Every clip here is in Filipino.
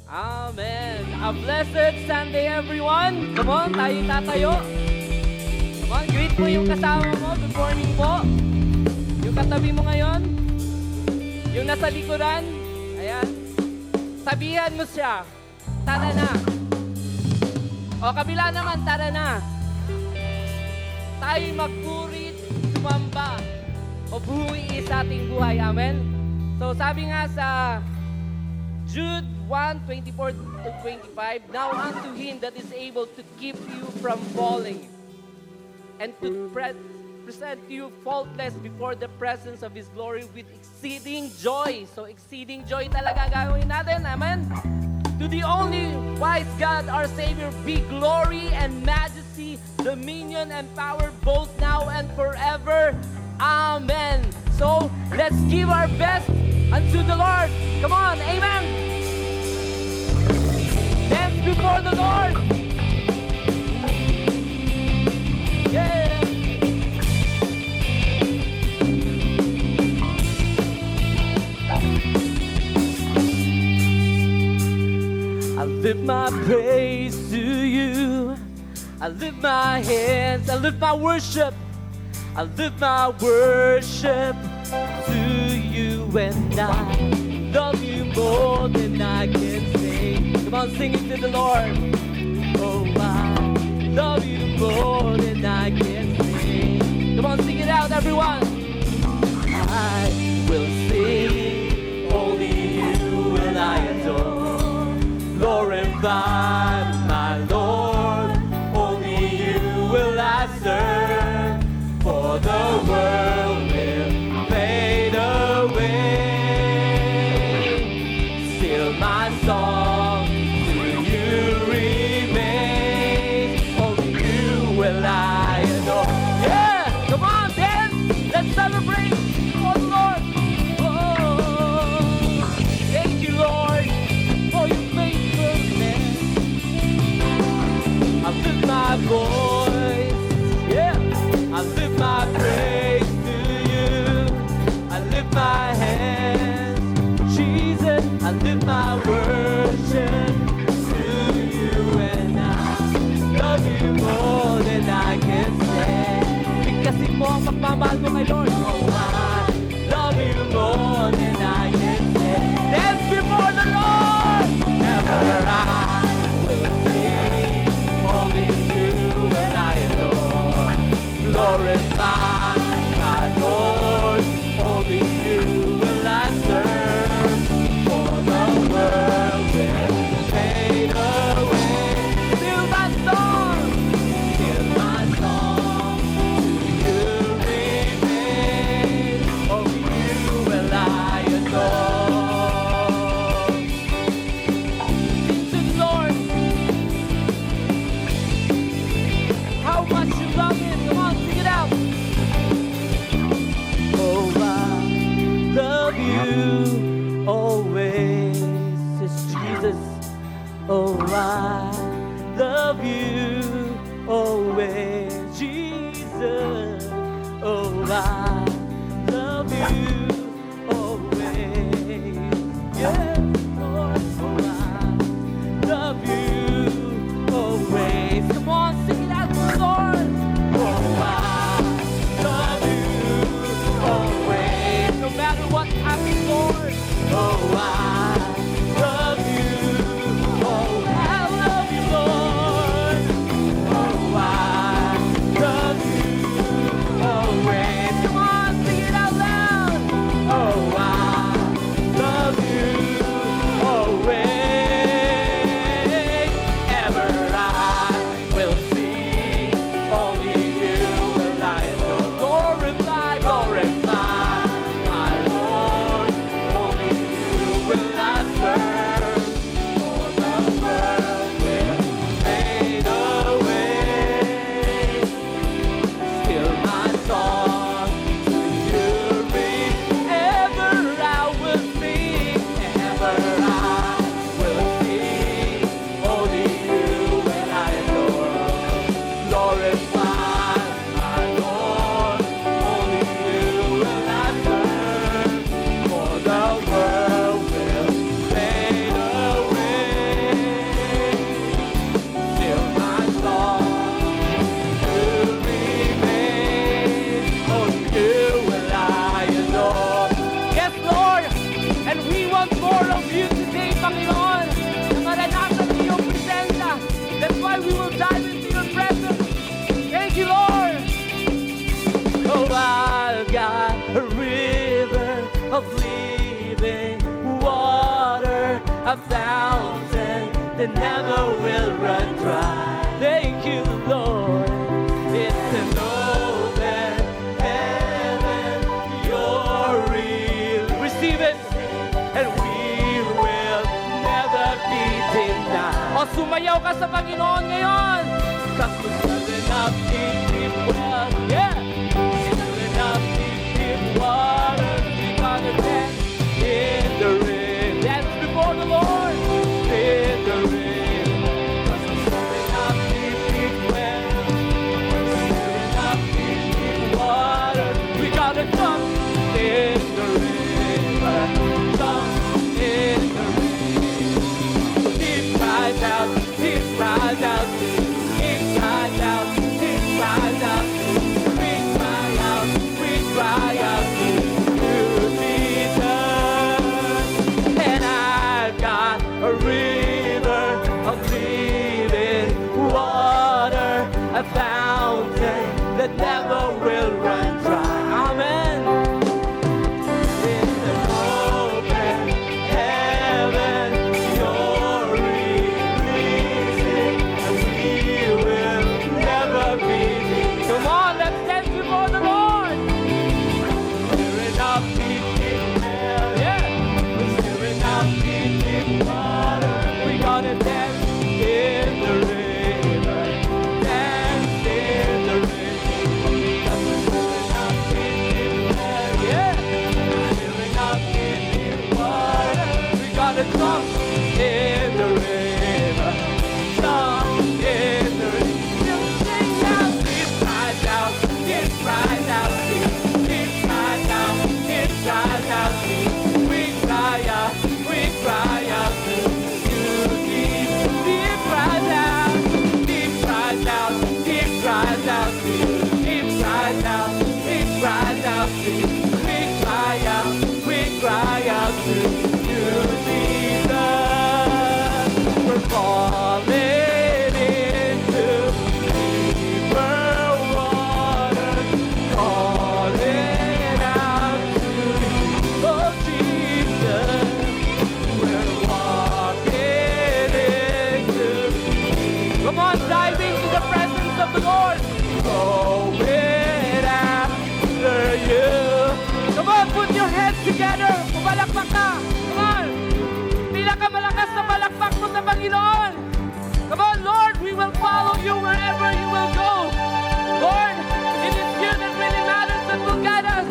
Amen. A blessed Sunday, everyone. Come on, tayo tatayo. Come on, greet mo yung kasama mo. Good morning po. Yung katabi mo ngayon. Yung nasa likuran. Ayan. Sabihan mo siya. Tara na. O, kabila naman, tara na. Tayo magpurit, sumamba, o buhay sa ating buhay. Amen? So, sabi nga sa Jude 1:24-25, now unto him that is able to keep you from falling and to present you faultless before the presence of his glory with exceeding joy. So, exceeding joy talaga gagawin natin. Amen? To the only wise God, our Savior, be glory and majesty, dominion and power both now and forever. Amen. So, let's give our best unto the Lord. Come on, amen. Dance before the Lord. Yeah. I lift my praise to you. I lift my hands. I lift my worship. I lift my worship to you, and I love you more than I can say. Come on, sing it to the Lord. Oh, I love you more than I can say. Come on, sing it out, everyone. I will sing, only you will I adore. Glorify my Lord, only you will I serve, for the world will fade away. Still my song to you remains, only you will I adore. Yeah, come on, dance, let's celebrate for the Lord. Oh, thank you, Lord, for your faithfulness. I lift my voice, yeah. I lift my praise to you. I lift my hands, Jesus. I lift my worship to you, and I love you more than I can say. Bigkasin mo ang pagmamahal mo kay Lord. Oh, I love you more than I can say. Dance before the Lord. Ever I will sing, only you and I adore. Glorify my Lord, only you will I serve, for the world will fade away. Still my song to you remains, only you will I adore. Sing to the Lord, how much you love Him. Come on, sing it out. Oh, I love you always, it's Jesus. Oh, I love you always, Jesus. Oh, I love you always, yes, Lord. Oh, I love you always. Come on, sing it out to the Lord. Oh, I love you always, no matter what happens, Lord. Oh, I love you. Oh, I love a fountain that never will run dry. Thank you, Lord. It's an open heaven. You're real. Receive it, and we will never be denied. O sumayaw ka sa Panginoon ngayon. Cause we're still enough deep well. Yeah. Still enough deep water. We gonna dance in the rain. Dance before the Lord in the rain. Cause we're still enough deep well. Still enough deep water. We gotta jump in the river. Jump in the rain. Deep cries out, deep cries out. Deep cries out, deep cries out. We cry out, we cry out to you, Jesus. And I've got a river of living water, a fountain that never will run dry. Amen. In the open heaven, you're releasing, and we will never be. Come on, let's dance before the Lord. We're enough deep hell, yeah. We're still enough deep water. We gonna dance in the river, dance in the river. Cause we're still enough deep hell, yeah. We're still enough deep water. We gotta jump in the river, jump in the river. Still sing out, deep cries out, deep cries out, deep cries out, deep cries out. We cry out, we cry out to you, deep cries out, deep cries out, deep cries out to you, deep cries out, deep cries out to you. We cry out, we cry out to you, Jesus. We're falling into deeper waters, calling out to you, oh Jesus. We're walking into, come on, dive into the presence of the Lord. Going after you. Come on, put your hands together. Pumalakpak ka. Come on. Pinakamalakas na palakpak mo sa Panginoon. Come on, Lord, we will follow you wherever you will go. Lord, it is you that really matters that will guide us.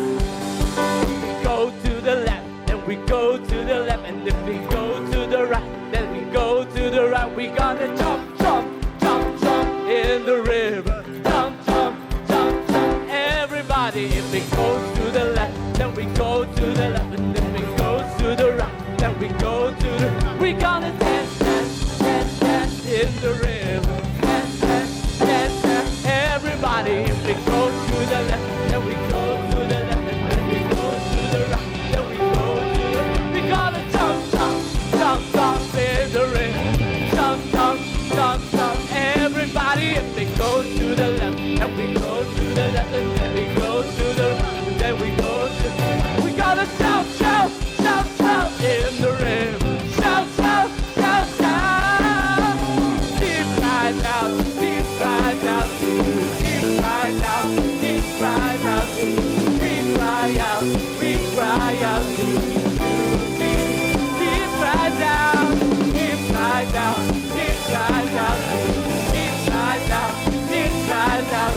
We go to the left, then we go to the left, and if we go to the right, then we go to the right. We gotta jump, jump, jump, jump in the river. Jump, jump, jump, jump. Everybody, if we go to the left, then we go to the left, and if we go to the right, then we go to the. We gonna dance, dance, dance, dance in the river. Dance, dance, dance, dance. Everybody, if we go to the left, then we go to the left, and then we go to the right, then we go to the. We gotta jump, jump, jump, jump in the river. Jump, jump, jump, jump. Everybody, if we go to the left, and we go to the left, and then we go to the right, and then we go to. We gotta shout, shout, shout, shout in the river. Shout, shout, shout, shout. Deep cries out, deep cries out, deep cries out, deep cries out. We cry out, we cry out. Deep cries out, deep cries out, deep cries out, deep cries out, deep cries out,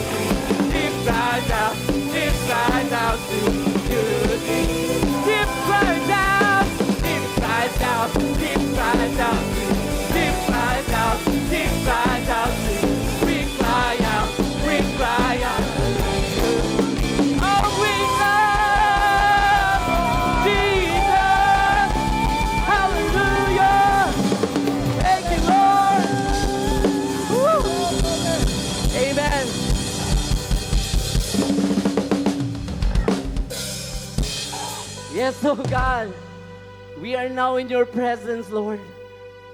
deep cries out, deep cries out to you. Deep cries out, deep cries out, deep cries out, deep cries out, deep cries out. We cry out, we cry out. Oh, we love Jesus. Hallelujah. Thank you, Lord. Woo. Amen. Yes, oh God, we are now in your presence, Lord,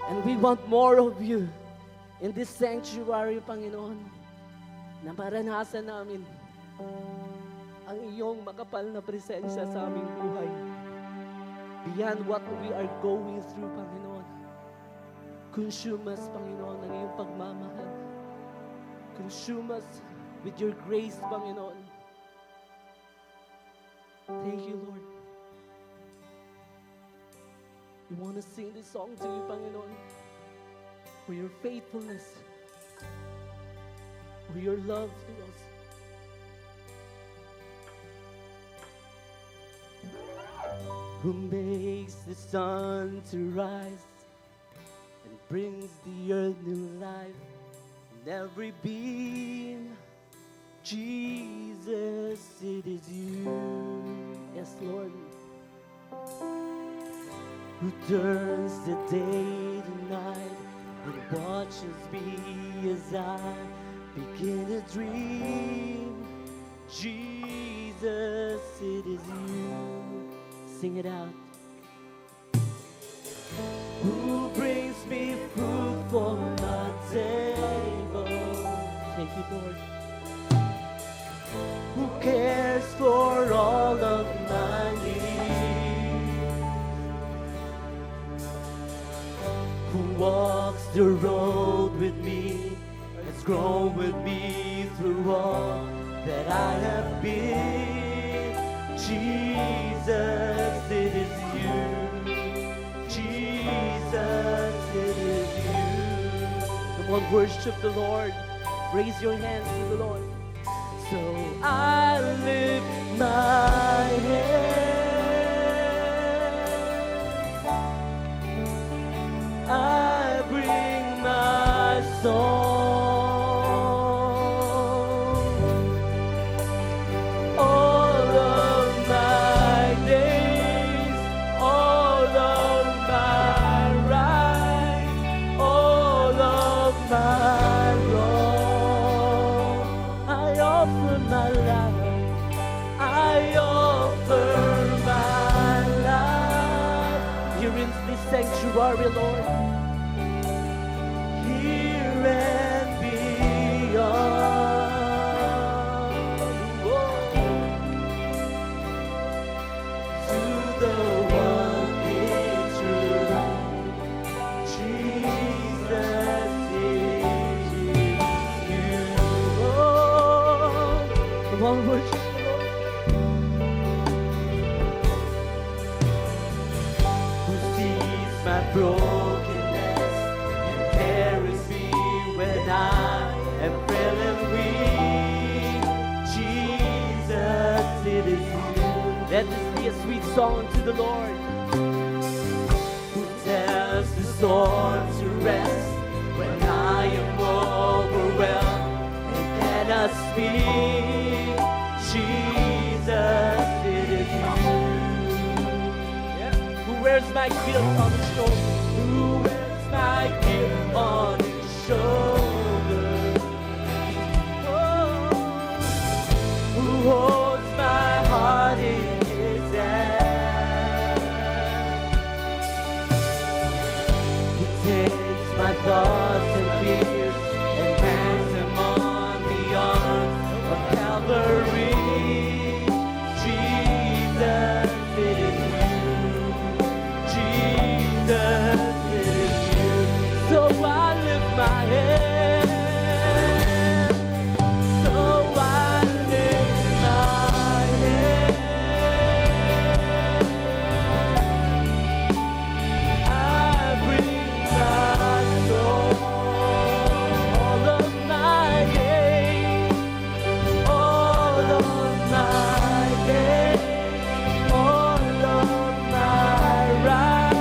and we want more of you in this sanctuary, Panginoon, na maranasan namin ang iyong makapal na presensya sa aming buhay. Beyond what we are going through, Panginoon. Consume us, Panginoon, ng iyong pagmamahal. Consume us with your grace, Panginoon. Thank you, Lord. We want to sing this song to you, Panginoon, for your faithfulness, for your love to us. Who makes the sun to rise and brings the earth new life in every being. Jesus, it is you. Yes, Lord. Who turns the day to night and watches me as I begin to dream. Jesus, it is you. Sing it out. Who brings me food for my table? Thank you, Lord. Who cares for all of my needs? Who walks the road with me, has grown with me through all that I have been. Jesus, it is you. Jesus, it is you. Come on, worship the Lord. Raise your hands to the Lord. So I lift my hands. I bring my song. Sanctuary, Lord, here and beyond. Whoa. To the one in true, Jesus is you. Oh, come on, worship. My brokenness and carries me when I am frail and weak. Jesus, it is you. Let this be a sweet song to the Lord. Who tells the storm to rest when I am overwhelmed and cannot speak. Jesus, it is you. Who wears my guilt on his shoulder? Who wears my guilt on his shoulder? Oh, who holds my heart in his hand? He takes my thoughts and fears and hangs them on the arms of Calvary. Jesus, it is so I lift my head. So I lift my head. I bring my soul, all of my days, all of my days, all of my rights.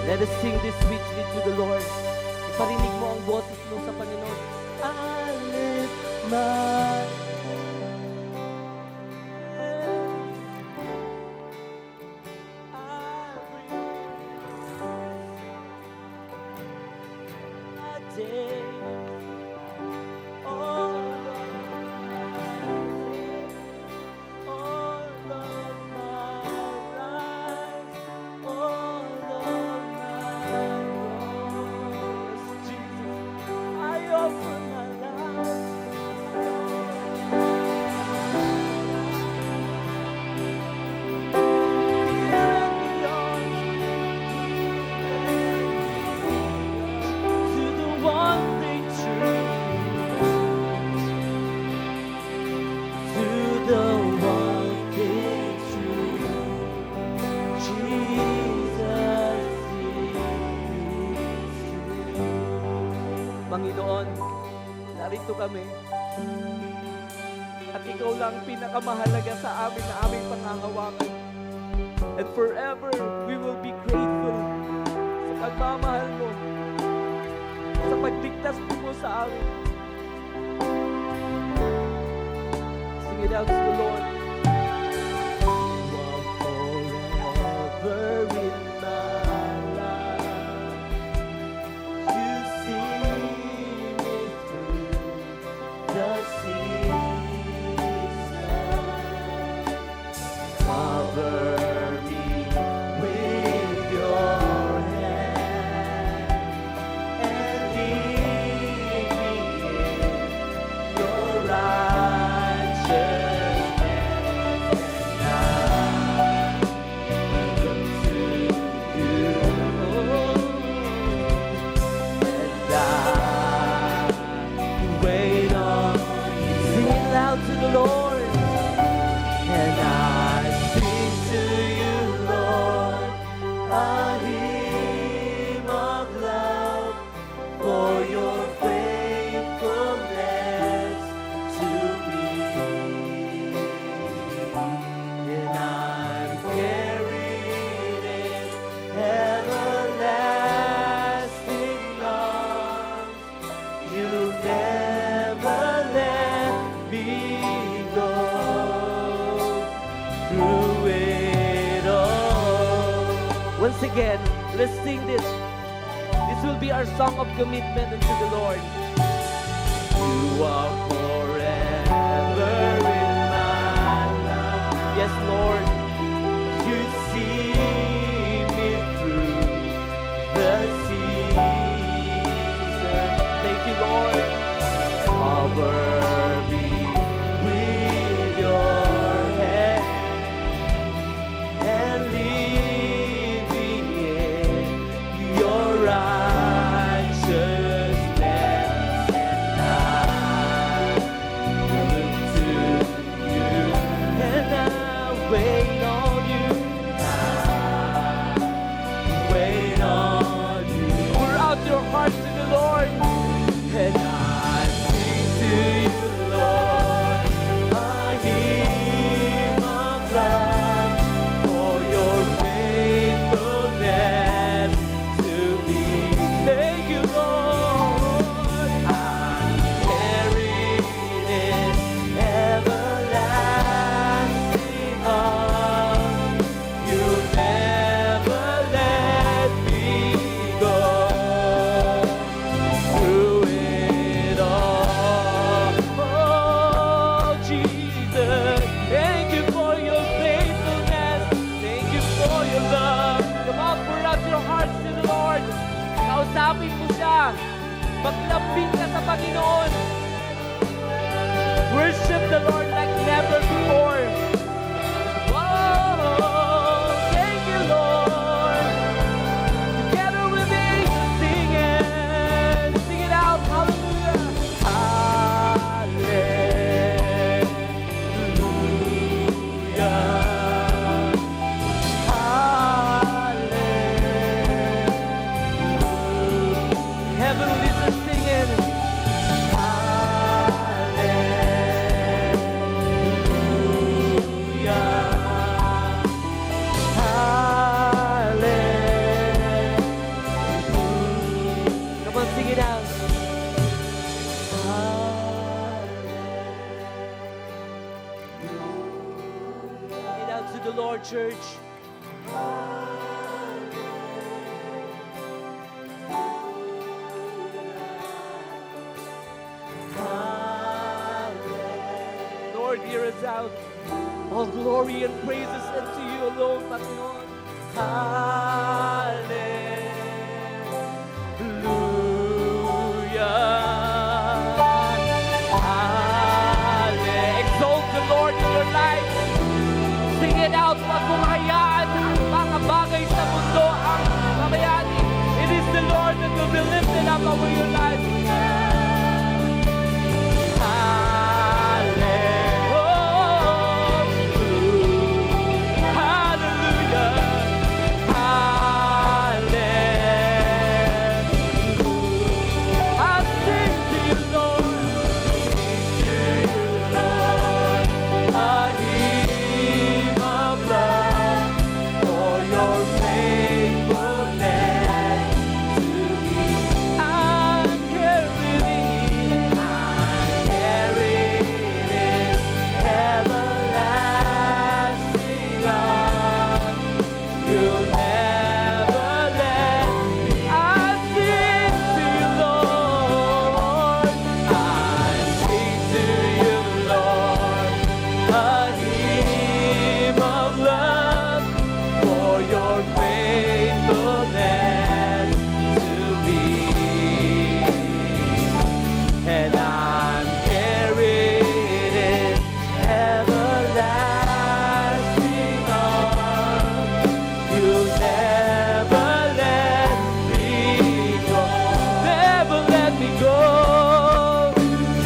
Let us sing this sweetly to the Lord. Iparinig mo ang boses mo sa Panginoon. I lift my hands. I Panginoon, narito kami. At ikaw lang pinakamahalaga sa amin na aming panghahawakan. And forever, we will be grateful sa pagmamahal mo, sa pagligtas mo sa amin. Sing it out to the Lord. You are forever in my life. You see me through the seasons. Cover me with your hand and lead me in your righteousness. And I look to you, and I wait on you. Sing it loud to the Lord. And I sing to you, Lord, a hymn of love for your faithfulness to me. And I'm carried in everlasting arms. You never let me go. Through it all. Once again, let's sing this. This will be our song of commitment unto the Lord. You are forever in my life. Yes, Lord. You see me through the season. Thank you, Lord. Cover me with your hand and lead me in your righteousness. And I look to you, and I wait on you. I wait on you. Pour out your hearts to the Lord. And I sing to you, Lord, a hymn of love for your faithfulness to me. Thank you, Lord. I'm carried in everlasting arms. You never let me go. Through it all, oh Jesus, thank you for your faithfulness. Thank you for your love. Come on, pour out your hearts to the Lord. Kausapin mo siya. Maglambing ka sa Panginoon. Worship the Lord like never before. Oh, thank you, Lord. Together with me, sing it. Sing it out. Hallelujah. Hallelujah. Hallelujah. Heavenly is singing. Hallelujah. Come on, sing it out. Sing it out to the Lord, church. Lord, hear us out. All glory and praises unto you alone, Panginoon. Hallelujah. Hallelujah. Exalt the Lord in your life. Sing it out. Huwag mong hayaan ang mga bagay sa mundo ang mamayani. It is the Lord that will be lifted up over your life. Hallelujah. You'll never let me. I sing to you, Lord. I sing to you, Lord. A hymn of love for your faithfulness to me. And I'm carried in everlasting arms. You never let me go. Never let me go.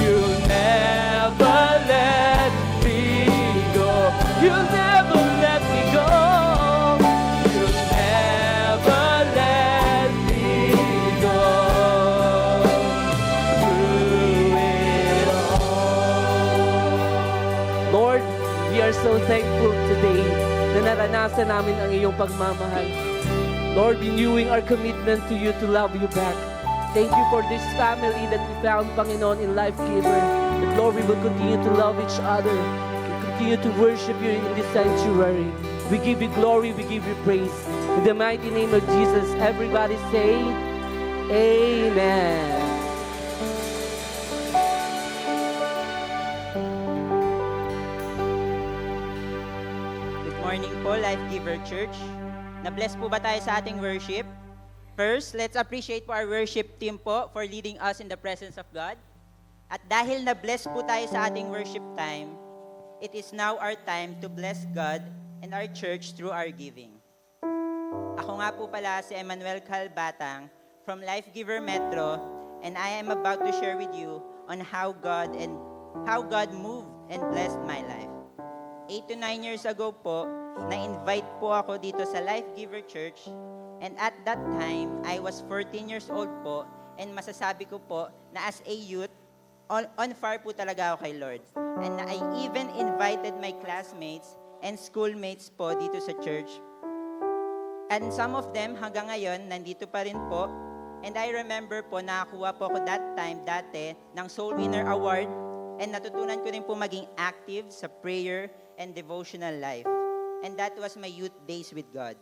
You never let me go. You never let me go. You never let me go. Through it all. Lord, we are so thankful today na naranasan namin ang iyong pagmamahal. Lord, renewing our commitment to you to love you back. Thank you for this family that we found, Panginoon, in Life Giver. That, Lord, we will continue to love each other. We continue to worship you in this sanctuary. We give you glory, we give you praise. In the mighty name of Jesus, everybody say, Amen. Good morning po, Life Giver Church. Na-bless po ba tayo sa ating worship? First, let's appreciate po our worship team po for leading us in the presence of God. At dahil na-bless po tayo sa ating worship time, it is now our time to bless God and our church through our giving. Ako nga po pala si Emmanuel Calbatang from Life Giver Metro, and I am about to share with you on how God moved and blessed my life. 8 to 9 years ago po, na-invite po ako dito sa Life Giver Church, and at that time, I was 14 years old po, and masasabi ko po na as a youth, on fire po talaga ako kay Lord. And I even invited my classmates and schoolmates po dito sa church. And some of them hanggang ngayon, nandito pa rin po. And I remember po, nakakuha po ako dati ng Soul Winner Award, and natutunan ko rin po maging active sa prayer and devotional life. And that was my youth days with God.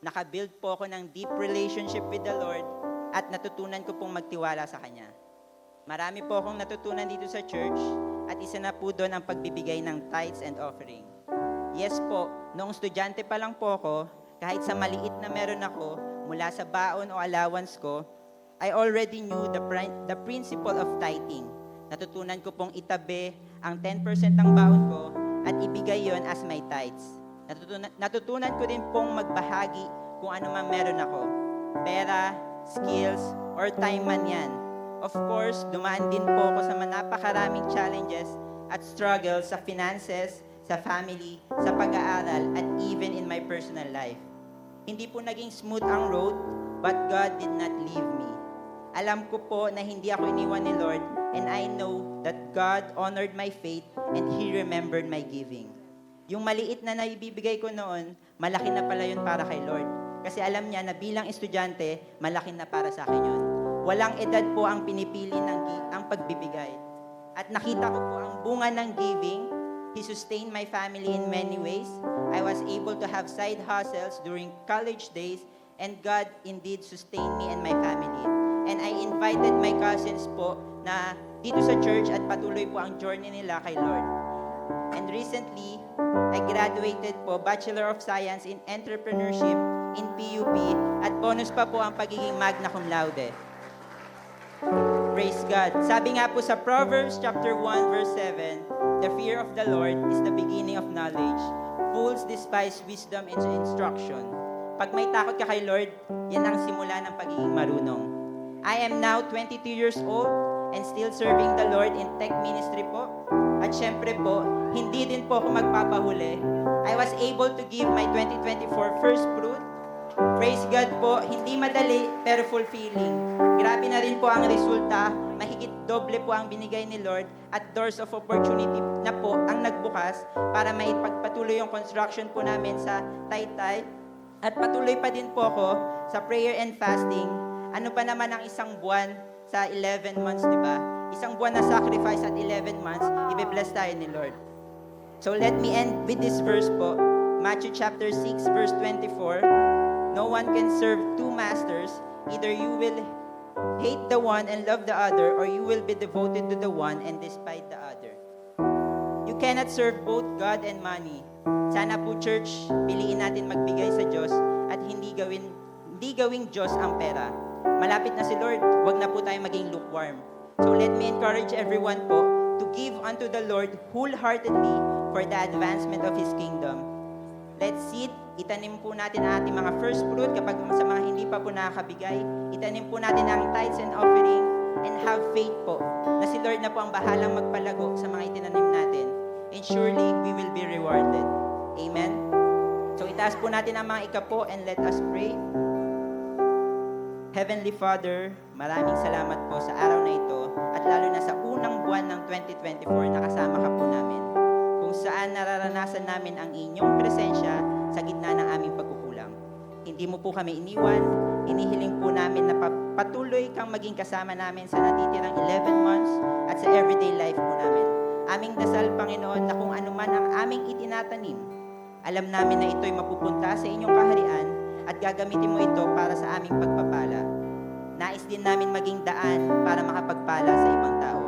Nakabuild po ako ng deep relationship with the Lord at natutunan ko pong magtiwala sa Kanya. Marami po akong natutunan dito sa church at isa na po doon ang pagbibigay ng tithes and offering. Yes po, noong estudyante pa lang po ako, kahit sa maliit na meron ako mula sa baon o allowance ko, I already knew the principle of tithing. Natutunan ko pong itabi ang 10% ng baon ko at ibigay yon as my tithes. Natutunan ko din pong magbahagi kung ano man meron ako. Pera, skills, or time man yan. Of course, dumaan din po ako sa napakaraming challenges at struggles sa finances, sa family, sa pag-aaral, at even in my personal life. Hindi po naging smooth ang road, but God did not leave me. Alam ko po na hindi ako iniwan ni Lord, and I know that God honored my faith and He remembered my giving. Yung maliit na naibibigay ko noon, malaki na pala yun para kay Lord. Kasi alam niya na bilang estudyante, malaki na para sa akin yun. Walang edad po ang pinipili ang pagbibigay. At nakita ko po ang bunga ng giving. He sustained my family in many ways. I was able to have side hustles during college days, and God indeed sustained me and my family. And I invited my cousins po na dito sa church at patuloy po ang journey nila kay Lord. And recently, I graduated po Bachelor of Science in Entrepreneurship in PUP at bonus pa po ang pagiging magna cum laude. Praise God. Sabi nga po sa Proverbs chapter 1 verse 7, the fear of the Lord is the beginning of knowledge. Fools despise wisdom and instruction. Pag may takot ka kay Lord, yan ang simula ng pagiging marunong. I am now 22 years old and still serving the Lord in tech ministry po. At syempre po, hindi din po ako magpapahuli. I was able to give my 2024 first fruit. Praise God po, hindi madali pero fulfilling. Grabe na rin po ang resulta, mahigit doble po ang binigay ni Lord at doors of opportunity na po ang nagbukas para maipagpatuloy yung construction po namin sa Taytay. At patuloy pa din po ako sa prayer and fasting. Ano pa naman ang isang buwan sa 11 months, di ba? Isang buwan na sacrifice at 11 months, ibe-bless tayo ni Lord. So let me end with this verse po. Matthew chapter 6, verse 24, no one can serve two masters. Either you will hate the one and love the other, or you will be devoted to the one and despise the other. You cannot serve both God and money. Sana po, church, piliin natin magbigay sa Diyos at hindi gawing Diyos ang pera. Malapit na si Lord, wag na po tayo maging lukewarm. So let me encourage everyone po to give unto the Lord wholeheartedly for the advancement of His kingdom. Let's seed, itanim po natin ang ating mga first fruit kapag sa mga hindi pa po nakakabigay. Itanim po natin ang tithes and offering and have faith po na si Lord na po ang bahalang magpalago sa mga itinanim natin. And surely, we will be rewarded. Amen? So itaas po natin ang mga ikapo and let us pray. Heavenly Father, maraming salamat po sa araw na ito at lalo na sa unang buwan ng 2024 na kasama ka po namin, kung saan nararanasan namin ang inyong presensya sa gitna ng aming pagkukulang. Hindi mo po kami iniwan, inihiling po namin na patuloy kang maging kasama namin sa natitirang 11 months at sa everyday life po namin. Aming dasal, Panginoon, na kung ano man ang aming itinatanim, alam namin na ito'y mapupunta sa inyong kaharian at gagamitin mo ito para sa aming pagpapala. Nais din namin maging daan para makapagpala sa ibang tao.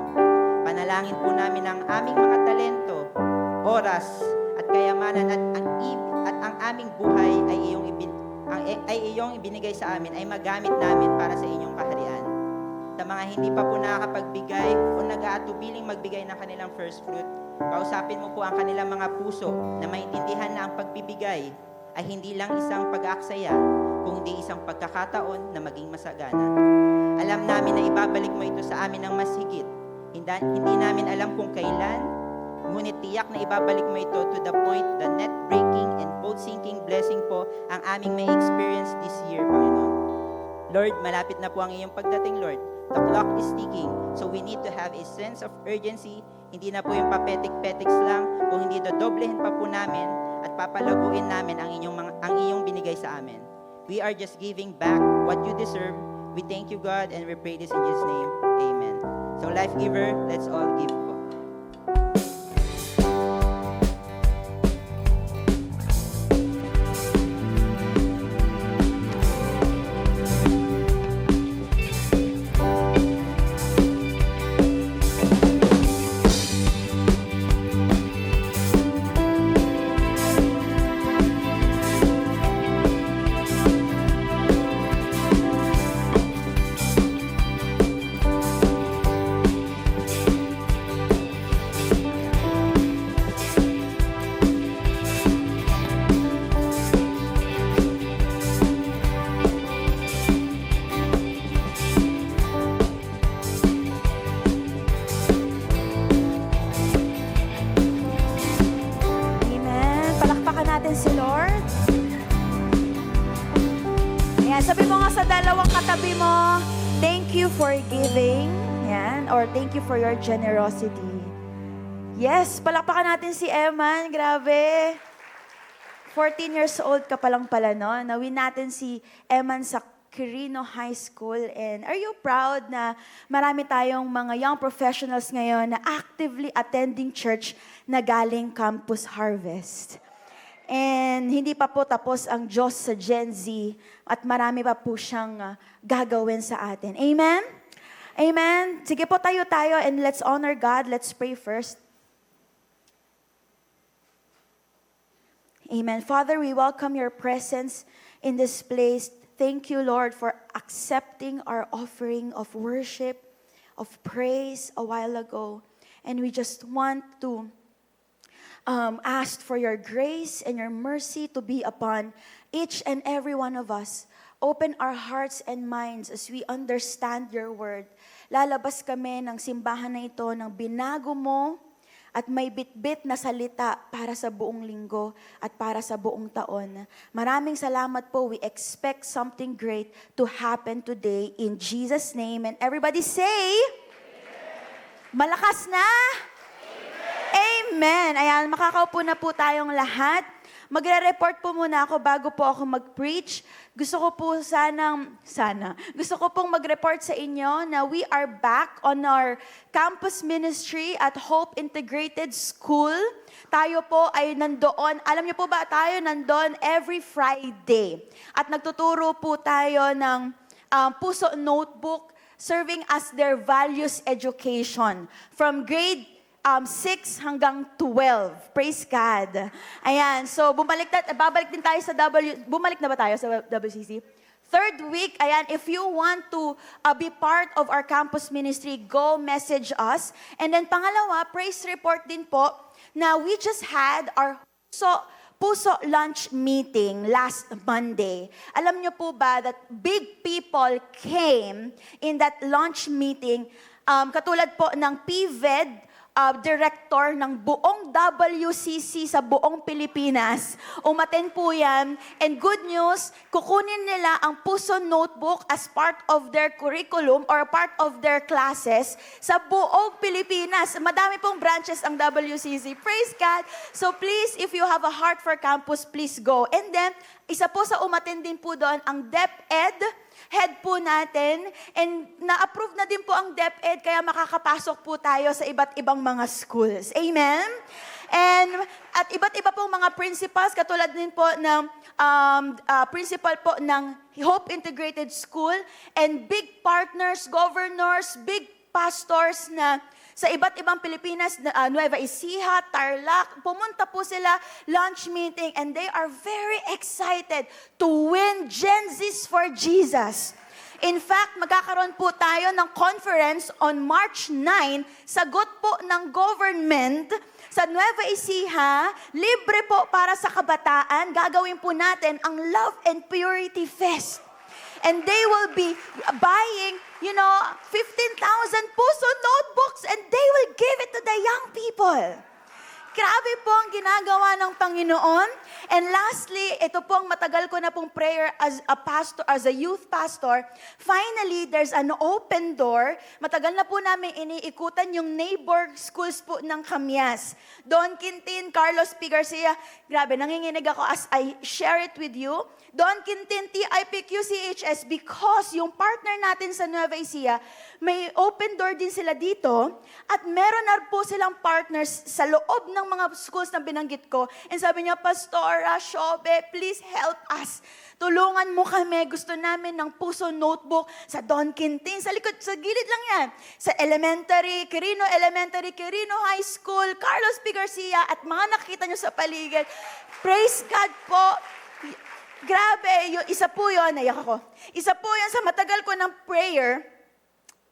Panalangin po namin ang aming mga talento, oras, at kayamanan at ang aming buhay ay iyong ibinigay sa amin ay magamit namin para sa inyong kaharian. Sa mga hindi pa po nakakapagbigay o nag-aatubiling magbigay ng kanilang first fruit, kausapin mo po ang kanilang mga puso na maintindihan na ang pagbibigay ay hindi lang isang pag-aaksaya, kundi isang pagkakataon na maging masagana. Alam namin na ibabalik mo ito sa amin ng mas higit. Hindi namin alam kung kailan, ngunit tiyak na ibabalik mo ito to the point the net-breaking and boat-sinking blessing po ang aming may experience this year, Panginoon. Lord, malapit na po ang iyong pagdating, Lord. The clock is ticking, so we need to have a sense of urgency. Hindi na po yung papetik-petiks lang, kung hindi dodoblehin pa po namin at papalaguin namin ang iyong binigay sa amin. We are just giving back what you deserve. We thank you, God, and we pray this in Jesus' name. Amen. So, Life Giver, let's all give po. Si Lord. Ayan, sabi mo nga sa dalawang katabi mo, thank you for giving. Ayan, or thank you for your generosity. Yes, palakpakan natin si Eman. Grabe. 14 years old ka pa lang pala, no? Nawin natin si Eman sa Quirino High School. And are you proud na marami tayong mga young professionals ngayon na actively attending church na galing Campus Harvest? And hindi pa po tapos ang Diyos sa Gen Z at marami pa po siyang gagawin sa atin. Amen? Amen? Sige po, tayo and let's honor God. Let's pray first. Amen. Father, we welcome your presence in this place. Thank you, Lord, for accepting our offering of worship, of praise a while ago. And we just want to asked for your grace and your mercy to be upon each and every one of us. Open our hearts and minds as we understand your word. Lalabas kami ng simbahan na ito ng binago mo at may bitbit na salita para sa buong linggo at para sa buong taon. Maraming salamat po. We expect something great to happen today in Jesus' name. And everybody say, Amen. Malakas na! Amen. Ayan, makakaupo na po tayong lahat. Magre-report po muna ako bago po ako mag-preach. Gusto ko po gusto ko pong mag-report sa inyo na we are back on our campus ministry at Hope Integrated School. Tayo po ay nandoon. Alam niyo po ba, tayo nandoon every Friday. At nagtuturo po tayo ng Puso Notebook, serving as their values education from grade 6 hanggang 12. Praise God. Ayan, so babalik din tayo sa bumalik na ba tayo sa WCC? Third week, ayan, if you want to be part of our campus ministry, go message us. And then pangalawa, praise report din po, na we just had our Puso lunch meeting last Monday. Alam niyo po ba that big people came in that lunch meeting, katulad po ng PVED, director ng buong WCC sa buong Pilipinas. Umaten po yan. And good news, kukunin nila ang Puso Notebook as part of their curriculum or part of their classes sa buong Pilipinas. Madami pong branches ang WCC. Praise God. So please, if you have a heart for campus, please go. And then, isa po sa umaten din po doon ang DepEd, head po natin, and na-approve na din po ang DepEd, kaya makakapasok po tayo sa iba't ibang mga schools. Amen? And at iba't iba pong mga principals, katulad din po ng principal po ng Hope Integrated School, and big partners, governors, big pastors na sa iba't ibang Pilipinas, Nueva Ecija, Tarlac, pumunta po sila lunch meeting, and they are very excited to win Gen Zs for Jesus. In fact, magkakaroon po tayo ng conference on March 9, sagot po ng government sa Nueva Ecija, libre po para sa kabataan, gagawin po natin ang Love and Purity Fest. And they will be buying, 15,000 Puso notebooks, and they will give it to the young people. Grabe po ang ginagawa ng Panginoon. And lastly, ito po ang matagal ko na pong prayer as a pastor, as a youth pastor. Finally, there's an open door. Matagal na po namin iniikutan yung neighbor schools po ng Camias. Don Quintin, Carlos P. Garcia. Grabe, nanginginig ako as I share it with you. Don Quintin, TIPQCHS, because yung partner natin sa Nueva Ecija, may open door din sila dito, at meron na po silang partners sa loob ng mga schools na binanggit ko. And sabi niya, Pastora, Shobe, please help us. Tulungan mo kami, gusto namin ng Puso Notebook sa Don Quintin. Sa likod, sa gilid lang yan. Sa elementary, Quirino Elementary, Quirino High School, Carlos P. Garcia, at mga nakita nyo sa paligid. Praise God po. Grabe, isa po yun, naiyak ako. Isa po yan sa matagal ko ng prayer,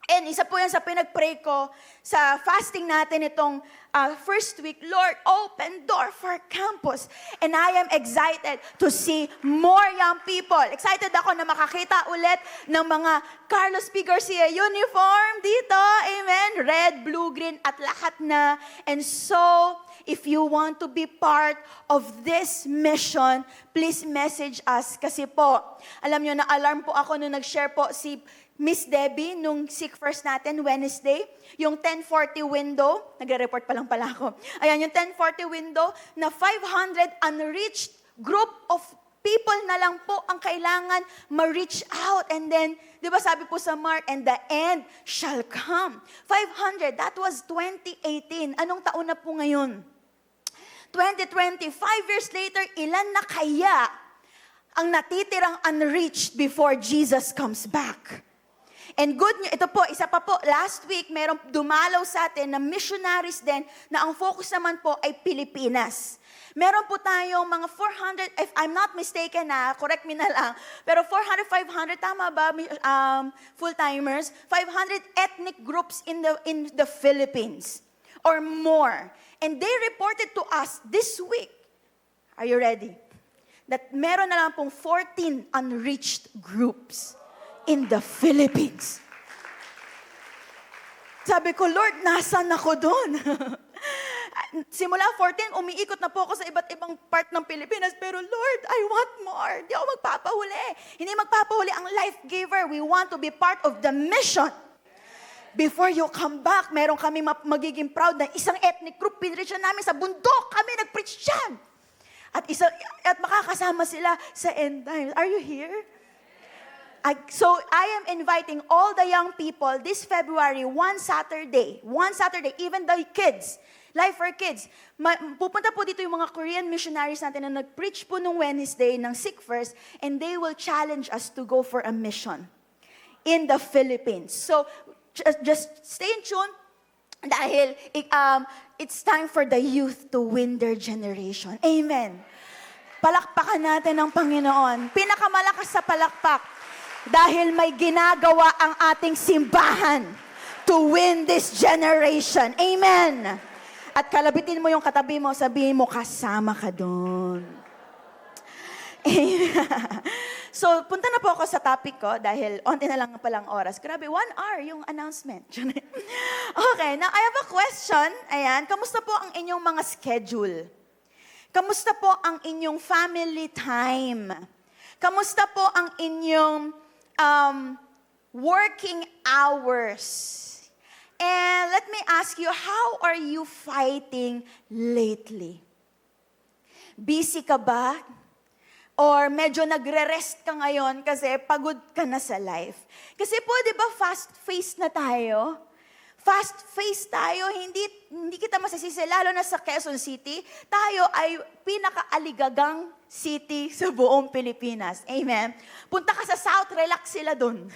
and isa po yan sa pinag-pray ko sa fasting natin itong first week. Lord, open door for campus. And I am excited to see more young people. Excited ako na makakita ulit ng mga Carlos P. Garcia uniform dito. Amen. Red, blue, green, at lahat na. And so, if you want to be part of this mission, please message us. Kasi po, alam nyo, na-alarm po ako nung nag-share po si Miss Debbie nung Seek First natin, Wednesday. Yung 1040 window, nagre-report pa lang pala ako. Ayan, yung 1040 window na 500 unreached group of people na lang po ang kailangan ma-reach out. And then, di ba sabi po sa Mark, and the end shall come. 500, that was 2018. Anong taon na po ngayon? 2020, 5 years later, ilan na kaya ang natitirang unreached before Jesus comes back? And good news, ito po, isa pa po, last week, merong dumalaw sa atin na missionaries din na ang focus naman po ay Pilipinas. Meron po tayong mga 400, if I'm not mistaken correct me na lang, pero 400, 500, tama ba, full-timers? 500 ethnic groups in the Philippines or more. And they reported to us this week, are you ready? That meron na lang pong 14 unreached groups in the Philippines. Sabi ko, Lord, nasan ako doon? Simula 14, umiikot na po ako sa iba't ibang part ng Pilipinas, pero Lord, I want more. Di ako magpapahuli. Hindi magpapahuli ang life giver. We want to be part of the mission. Before you come back, meron kami magiging proud na isang ethnic group, pinreach namin sa bundok. Kami nag-preach dyan. At makakasama sila sa end times. Are you here? So I am inviting all the young people this February, one Saturday, even the kids, Life for Kids. Pupunta po dito yung mga Korean missionaries natin na nag-preach po nung Wednesday ng Seek First, and they will challenge us to go for a mission in the Philippines. So just stay in tune dahil it's time for the youth to win their generation. Amen. Palakpakan natin ang Panginoon. Pinakamalakas sa palakpak. Dahil may ginagawa ang ating simbahan to win this generation. Amen. At kalabitin mo yung katabi mo, sabihin mo, kasama ka doon. So, punta na po ako sa topic ko dahil onti na lang palang oras. Grabe, 1 hour yung announcement. Okay, now I have a question. Ayan, kamusta po ang inyong mga schedule? Kamusta po ang inyong family time? Kamusta po ang inyong working hours? And let me ask you, how are you fighting lately? Busy ka ba? Or medyo nagre-rest ka ngayon kasi pagod ka na sa life? Kasi po, di ba, fast-paced na tayo? Fast-paced tayo, hindi kita masisisi, lalo na sa Quezon City, tayo ay pinaka-aligagang city sa buong Pilipinas. Amen? Punta ka sa South, relax sila dun.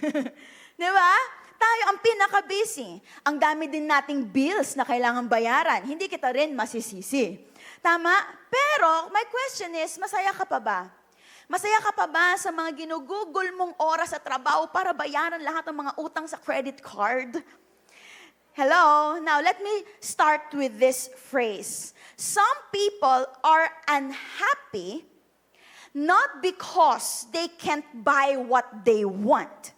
Di ba? Tayo ang pinaka-busy. Ang dami din nating bills na kailangan bayaran. Hindi kita rin masisisi. Tama? Pero, my question is, masaya ka pa ba? Masaya ka pa ba sa mga ginugugol mong oras sa trabaho para bayaran lahat ng mga utang sa credit card? Hello? Now, let me start with this phrase. Some people are unhappy not because they can't buy what they want,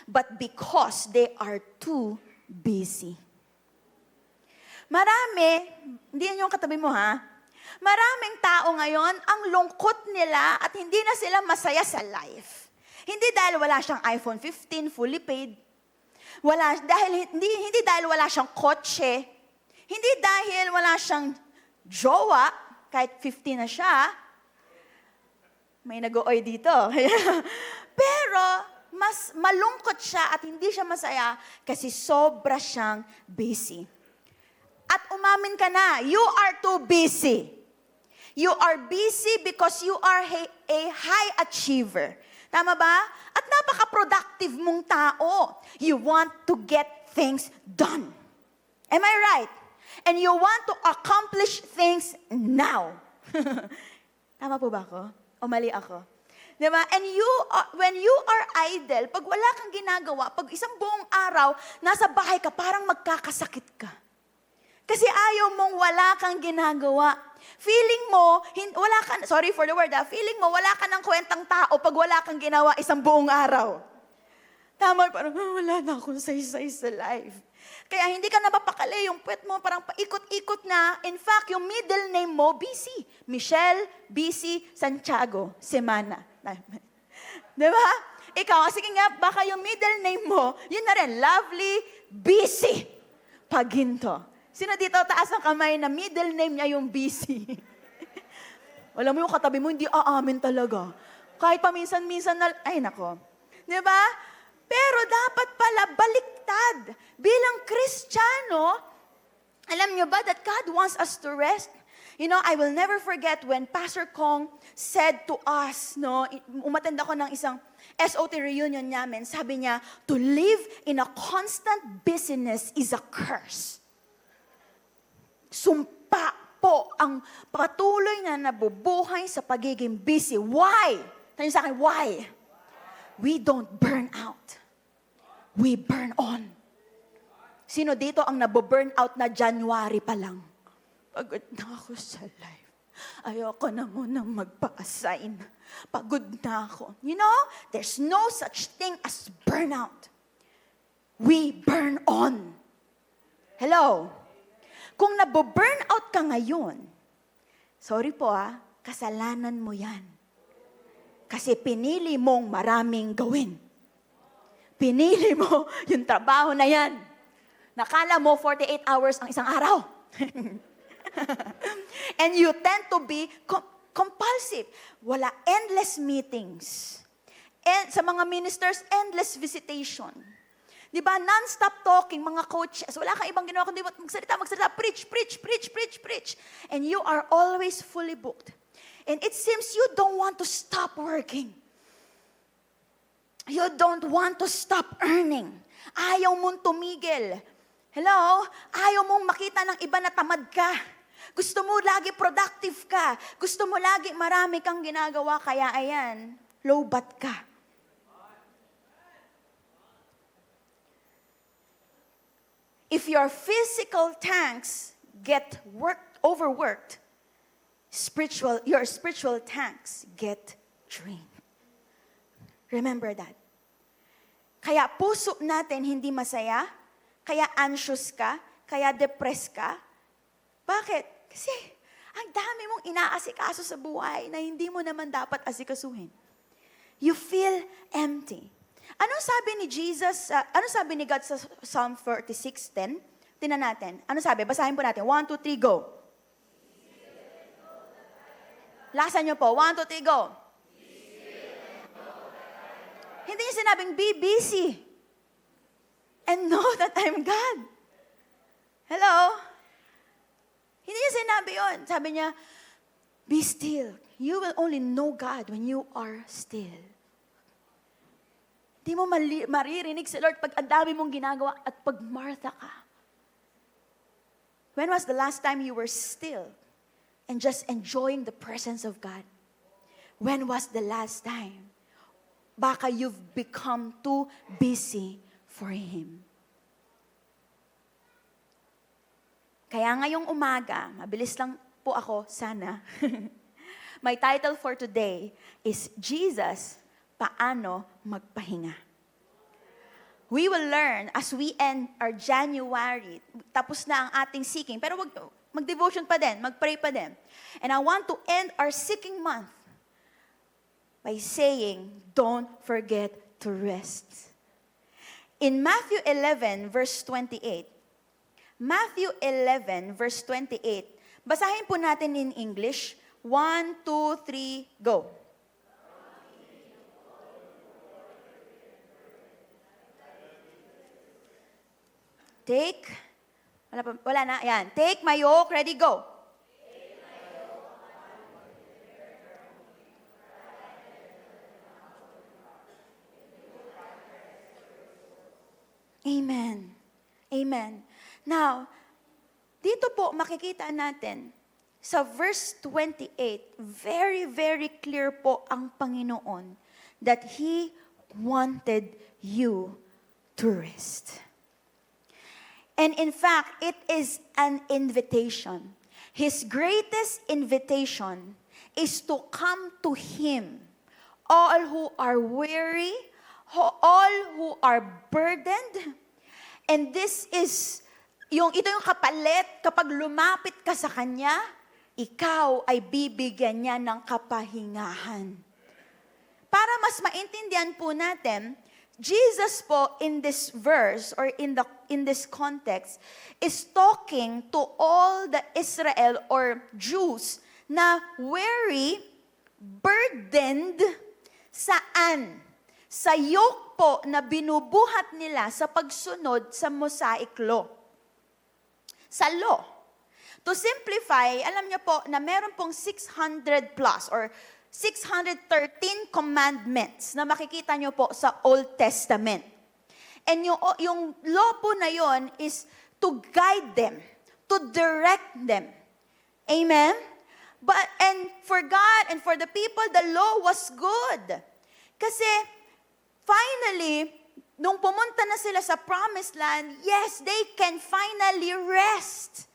but because they are too busy. Marami, hindi yan yung katabi mo ha, maraming tao ngayon, ang lungkot nila at hindi na sila masaya sa life. Hindi dahil wala siyang iPhone 15 fully paid, hindi dahil wala siyang kotse, hindi dahil wala siyang jowa, kahit 50 na siya, may nag-ooy dito. Pero, mas malungkot siya at hindi siya masaya kasi sobra siyang busy. At umamin ka na, you are too busy. You are busy because you are a high achiever. Tama ba? At napaka-productive mong tao. You want to get things done. Am I right? And you want to accomplish things now. Tama po ba ako? O mali ako? Diba? And when you are idle, pag wala kang ginagawa, pag isang buong araw, nasa bahay ka, parang magkakasakit ka. Kasi ayaw mong wala kang ginagawa. Feeling mo, sorry for the word, feeling mo, wala ka ng kwentang tao pag wala kang ginawa isang buong araw. Tama, parang wala na akong saysay sa life. Kaya hindi ka napapakali, yung puwet mo parang paikot-ikot na. In fact, yung middle name mo, BC. Michelle, BC, Santiago, Semana. Diba? Ikaw, sige nga, baka yung middle name mo, yun na rin, Lovely, BC, Paginto. Sino dito taas ng kamay na middle name niya yung BC? Alam mo yung katabi mo, hindi aamin talaga. Kahit paminsan-minsan na, ay nako. Diba? Pero dapat pala baliktad. Bilang Kristiyano, alam niyo ba that God wants us to rest? You know, I will never forget when Pastor Kong said to us, umattend ako ng isang SOT reunion namin, sabi niya, to live in a constant busyness is a curse. Sumpa po ang patuloy na nabubuhay sa pagiging busy. Why? Tanyo sa akin, why? We don't burn out. We burn on. Sino dito ang nabuburn out na January pa lang? Pagod na ako sa life. Ayoko na munang magpa-assign. Pagod na ako. You know, there's no such thing as burnout. We burn on. Hello? Kung nabuburn out ka ngayon, sorry po kasalanan mo yan. Kasi pinili mong maraming gawin. Pinili mo yung trabaho na yan. Nakala mo 48 hours ang isang araw. And you tend to be compulsive. Wala, endless meetings. And sa mga ministers, endless visitation. Di ba? Non-stop talking, mga coaches. Wala kang ibang ginawa kundi magsalita, preach. And you are always fully booked. And it seems you don't want to stop working. You don't want to stop earning. Ayaw mong tumigil. Hello? Ayaw mong makita ng iba na tamad ka. Gusto mo lagi productive ka. Gusto mo lagi marami kang ginagawa. Kaya ayan, low-bat ka. If your physical tanks get overworked, your spiritual tanks get drained. Remember that. Kaya puso natin hindi masaya, kaya anxious ka, kaya depressed ka. Bakit? Kasi ang dami mong inaasikaso sa buhay na hindi mo naman dapat asikasuhin. You feel empty. Anong sabi ni Jesus, ano sabi ni God sa Psalm 46:10? Tingnan natin. Ano sabi? Basahin po natin. 1, 2, 3, go. Lakasan niyo po. 1, 2, 3, go. Hindi niya sinabing, be busy. And know that I'm God. Hello? Hindi niya sinabi yun. Sabi niya, be still. You will only know God when you are still. Di mo maririnig si Lord pag ang dami mong ginagawa at pag Martha ka. When was the last time you were still and just enjoying the presence of God? When was the last time? Baka you've become too busy for Him. Kaya ngayong umaga, mabilis lang po ako, sana. My title for today is Jesus, Paano Magpahinga. We will learn as we end our January, tapos na ang ating seeking, pero mag-devotion pa din, mag-pray pa din. And I want to end our seeking month by saying, don't forget to rest. In Matthew 11, verse 28, Matthew 11, verse 28, basahin po natin in English. 1, 2, 3, go. Take, wala na, yan. Take my yoke, ready, go. Amen. Amen. Now, dito po makikita natin, sa verse 28, very, very clear po ang Panginoon that He wanted you to rest. And in fact, it is an invitation. His greatest invitation is to come to Him. All who are weary, all who are burdened. And this is, ito yung kapalit, kapag lumapit ka sa Kanya, ikaw ay bibigyan niya ng kapahingahan. Para mas maintindihan po natin, Jesus po in this verse or in this context is talking to all the Israel or Jews na weary, burdened, saan? Sa yoke po na binubuhat nila sa pagsunod sa Mosaic Law. Sa law. To simplify, alam niyo po na meron pong 600 plus or 613 commandments na makikita nyo po sa Old Testament. And yung law po na yon is to guide them, to direct them. Amen? And for God and for the people, the law was good. Kasi finally, nung pumunta na sila sa Promised Land, yes, they can finally rest.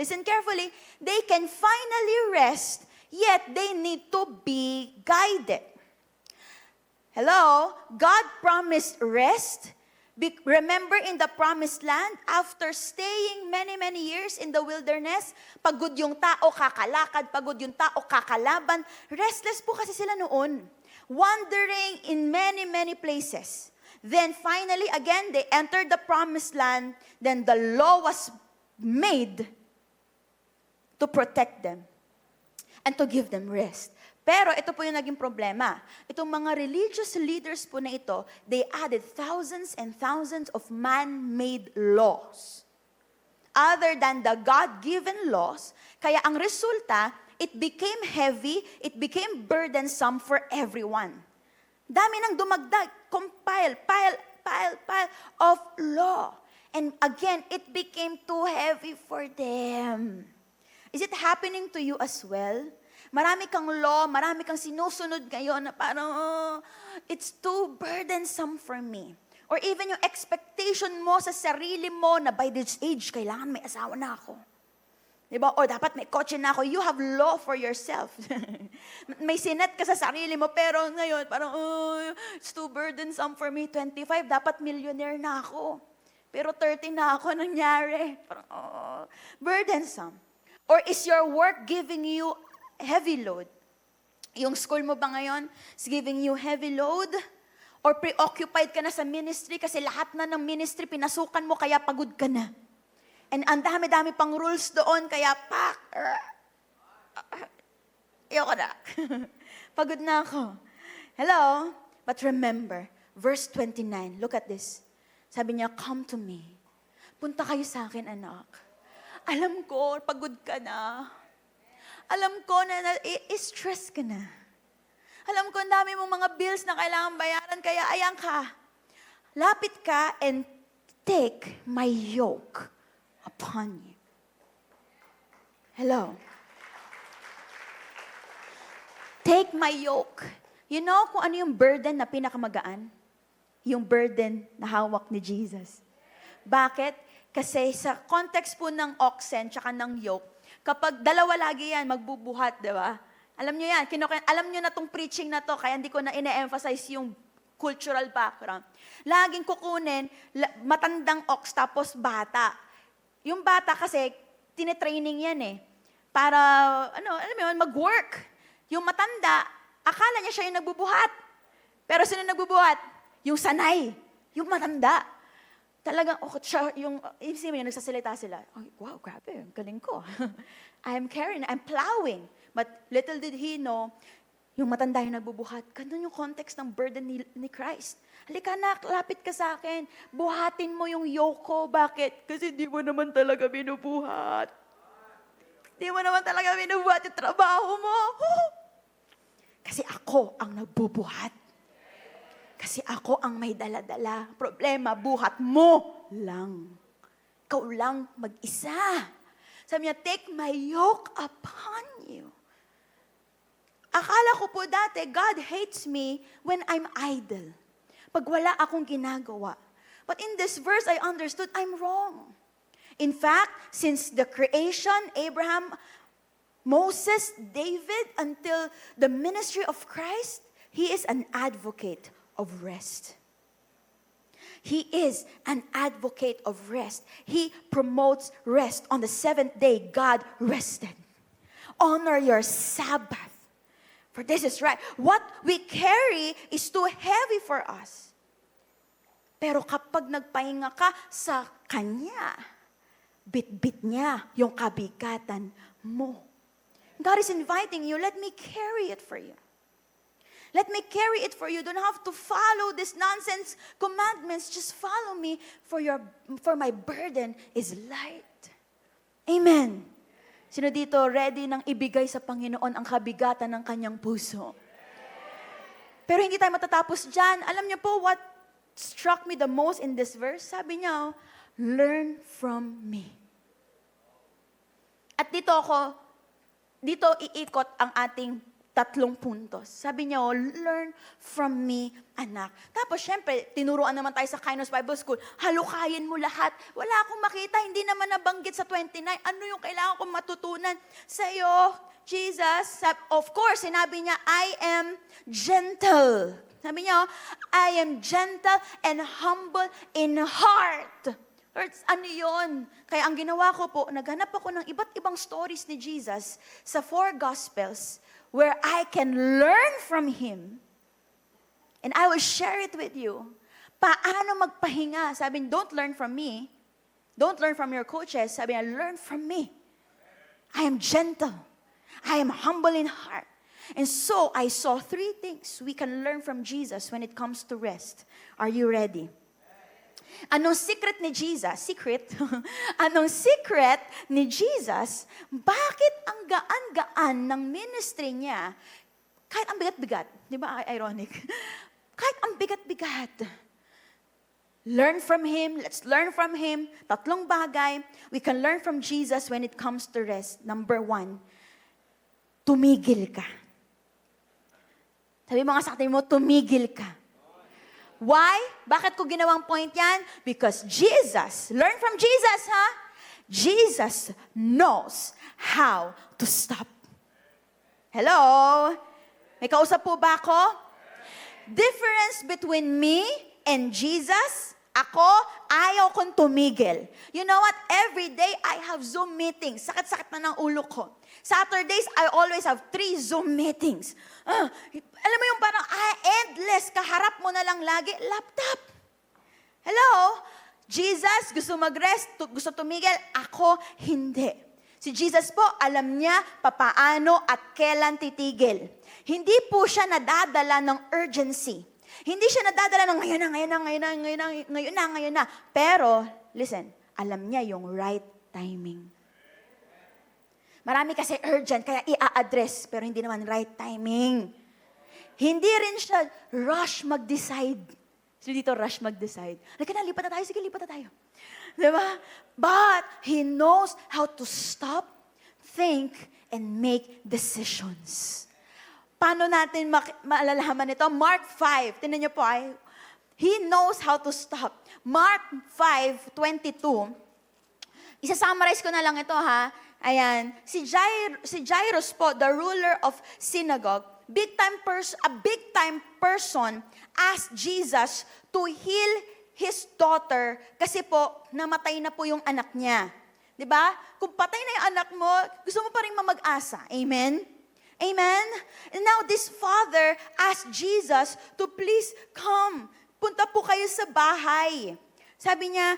Listen carefully. They can finally rest, yet they need to be guided. Hello? God promised rest. Remember in the Promised Land, after staying many, many years in the wilderness, pagod yung tao kakalakad, pagod yung tao kakalaban. Restless po kasi sila noon. Wandering in many, many places. Then finally, again, they entered the Promised Land. Then the law was made to protect them and to give them rest. Pero ito po yung naging problema. Itong mga religious leaders po na ito, they added thousands and thousands of man-made laws. Other than the God-given laws, kaya ang resulta, it became heavy, it became burdensome for everyone. Dami nang dumagdag, pile of law. And again, it became too heavy for them. Is it happening to you as well? Marami kang law, marami kang sinusunod ngayon na parang, it's too burdensome for me. Or even yung expectation mo sa sarili mo na by this age, kailangan may asawa na ako. Diba? Or dapat may kotse na ako. You have law for yourself. May sinet ka sa sarili mo, pero ngayon, parang, it's too burdensome for me. 25, dapat millionaire na ako. Pero 30 na ako nangyari. Parang, burdensome. Or is your work giving you heavy load? Yung school mo ba ngayon is giving you heavy load? Or preoccupied ka na sa ministry kasi lahat na ng ministry pinasukan mo kaya pagod ka na. And ang dami-dami pang rules doon kaya ayoko na. Pagod na ako. Hello? But remember, verse 29, look at this. Sabi niya, come to me. Punta kayo sa akin, anak. Alam ko, pagod ka na. Alam ko na stress ka na. Alam ko, ang dami mong mga bills na kailangan bayaran, kaya ayan ka. Lapit ka and take my yoke upon you. Hello? Take my yoke. You know kung ano yung burden na pinakamagaan? Yung burden na hawak ni Jesus. Bakit? Kasi sa context po ng oxen tsaka ng yoke, kapag dalawa lagi yan, magbubuhat, di ba? Alam nyo yan, alam nyo na tong preaching na to, kaya hindi ko na ine-emphasize yung cultural background. Laging kukunin, matandang ox tapos bata. Yung bata kasi, tinetraining yan eh. Para, alam mo yun, mag-work. Yung matanda, akala niya siya yung nagbubuhat. Pero sino nagbubuhat? Yung sanay. Yung matanda. Talagang, isipin niyo, nagsasalita sila. Oh, wow, grabe, galing ko. I'm carrying, I'm plowing. But little did he know, yung matanda yung nagbubuhat. Ganun yung context ng burden ni Christ. Halika na, lapit ka sa akin. Buhatin mo yung yoke ko. Bakit? Kasi di mo naman talaga binubuhat. Di mo naman talaga binubuhat yung trabaho mo. Kasi ako ang nagbubuhat. Kasi ako ang may dala-dala. Problema, buhat mo lang. Ikaw lang mag-isa. Sabi niya, take my yoke upon you. Akala ko po dati, God hates me when I'm idle. Pag wala akong ginagawa. But in this verse, I understood I'm wrong. In fact, since the creation, Abraham, Moses, David, until the ministry of Christ, he is an advocate of rest. He is an advocate of rest. He promotes rest. On the seventh day, God rested. Honor your Sabbath. For this is right. What we carry is too heavy for us. Pero kapag nagpahinga ka sa Kanya, bit-bit niya yung kabigatan mo. God is inviting you, let me carry it for you. Let me carry it for you. Don't have to follow this nonsense commandments. Just follow me, for my burden is light. Amen. Sino dito ready nang ibigay sa Panginoon ang kabigatan ng kanyang puso? Pero hindi tayo matatapos dyan. Alam niyo po what struck me the most in this verse? Sabi niya, learn from me. At dito iikot ang ating 3 puntos. Sabi niya, learn from me, anak. Tapos, syempre, tinuruan naman tayo sa Kainos Bible School, halukayin mo lahat. Wala akong makita, hindi naman nabanggit sa 29. Ano yung kailangan kong matutunan sa'yo, Jesus? Of course, sinabi niya, I am gentle. Sabi niya, I am gentle and humble in heart. Lord, ano yun? Kaya ang ginawa ko po, naghanap ako ng iba't ibang stories ni Jesus sa 4 Gospels where I can learn from Him. And I will share it with you. Paano magpahinga? Sabi, don't learn from me. Don't learn from your coaches. Sabi niya, learn from me. I am gentle. I am humble in heart. And so I saw 3 things we can learn from Jesus when it comes to rest. Are you ready? Anong secret ni Jesus? Secret? Anong secret ni Jesus? Bakit ang gaan-gaan ng ministry niya, kahit ang bigat-bigat, di ba ironic? Kahit ang bigat-bigat. Learn from Him. Let's learn from Him. 3 bagay we can learn from Jesus when it comes to rest. Number 1, tumigil ka. Sabi mga sa atin mo, tumigil ka. Why? Bakit ko ginawang point yan? Because Jesus, learn from Jesus, ha? Jesus knows how to stop. Hello? May kausap po ba ako? Difference between me and Jesus, ako, ayaw kong tumigil. You know what? Every day, I have Zoom meetings. Sakit-sakit na ng ulo ko. Saturdays, I always have 3 Zoom meetings. Alam mo yung parang endless, kaharap mo na lang lagi, laptop. Hello? Jesus, gusto mag-rest, gusto tumigil, ako, hindi. Si Jesus po, alam niya papaano at kailan titigil. Hindi po siya nadadala ng urgency. Hindi siya nadadala ng ngayon na. Pero, listen, alam niya yung right timing. Marami kasi urgent, kaya i-address, pero hindi naman right timing. Hindi rin siya rush mag-decide. So dito, rush mag-decide. Halika na, lipat na tayo. Sige, lipat na tayo. Diba? But, He knows how to stop, think, and make decisions. Paano natin maalalaman ito? Mark 5. Tingnan niyo po ay. He knows how to stop. Mark 5:22. Isa-summarize ko na lang ito ha. Ayan. Si Jairus po, the ruler of synagogue, a big-time person asked Jesus to heal his daughter kasi po, namatay na po yung anak niya. Diba? Kung patay na yung anak mo, gusto mo pa rin mamag-asa. Amen? Amen? And now this father asked Jesus to please come. Punta po kayo sa bahay. Sabi niya,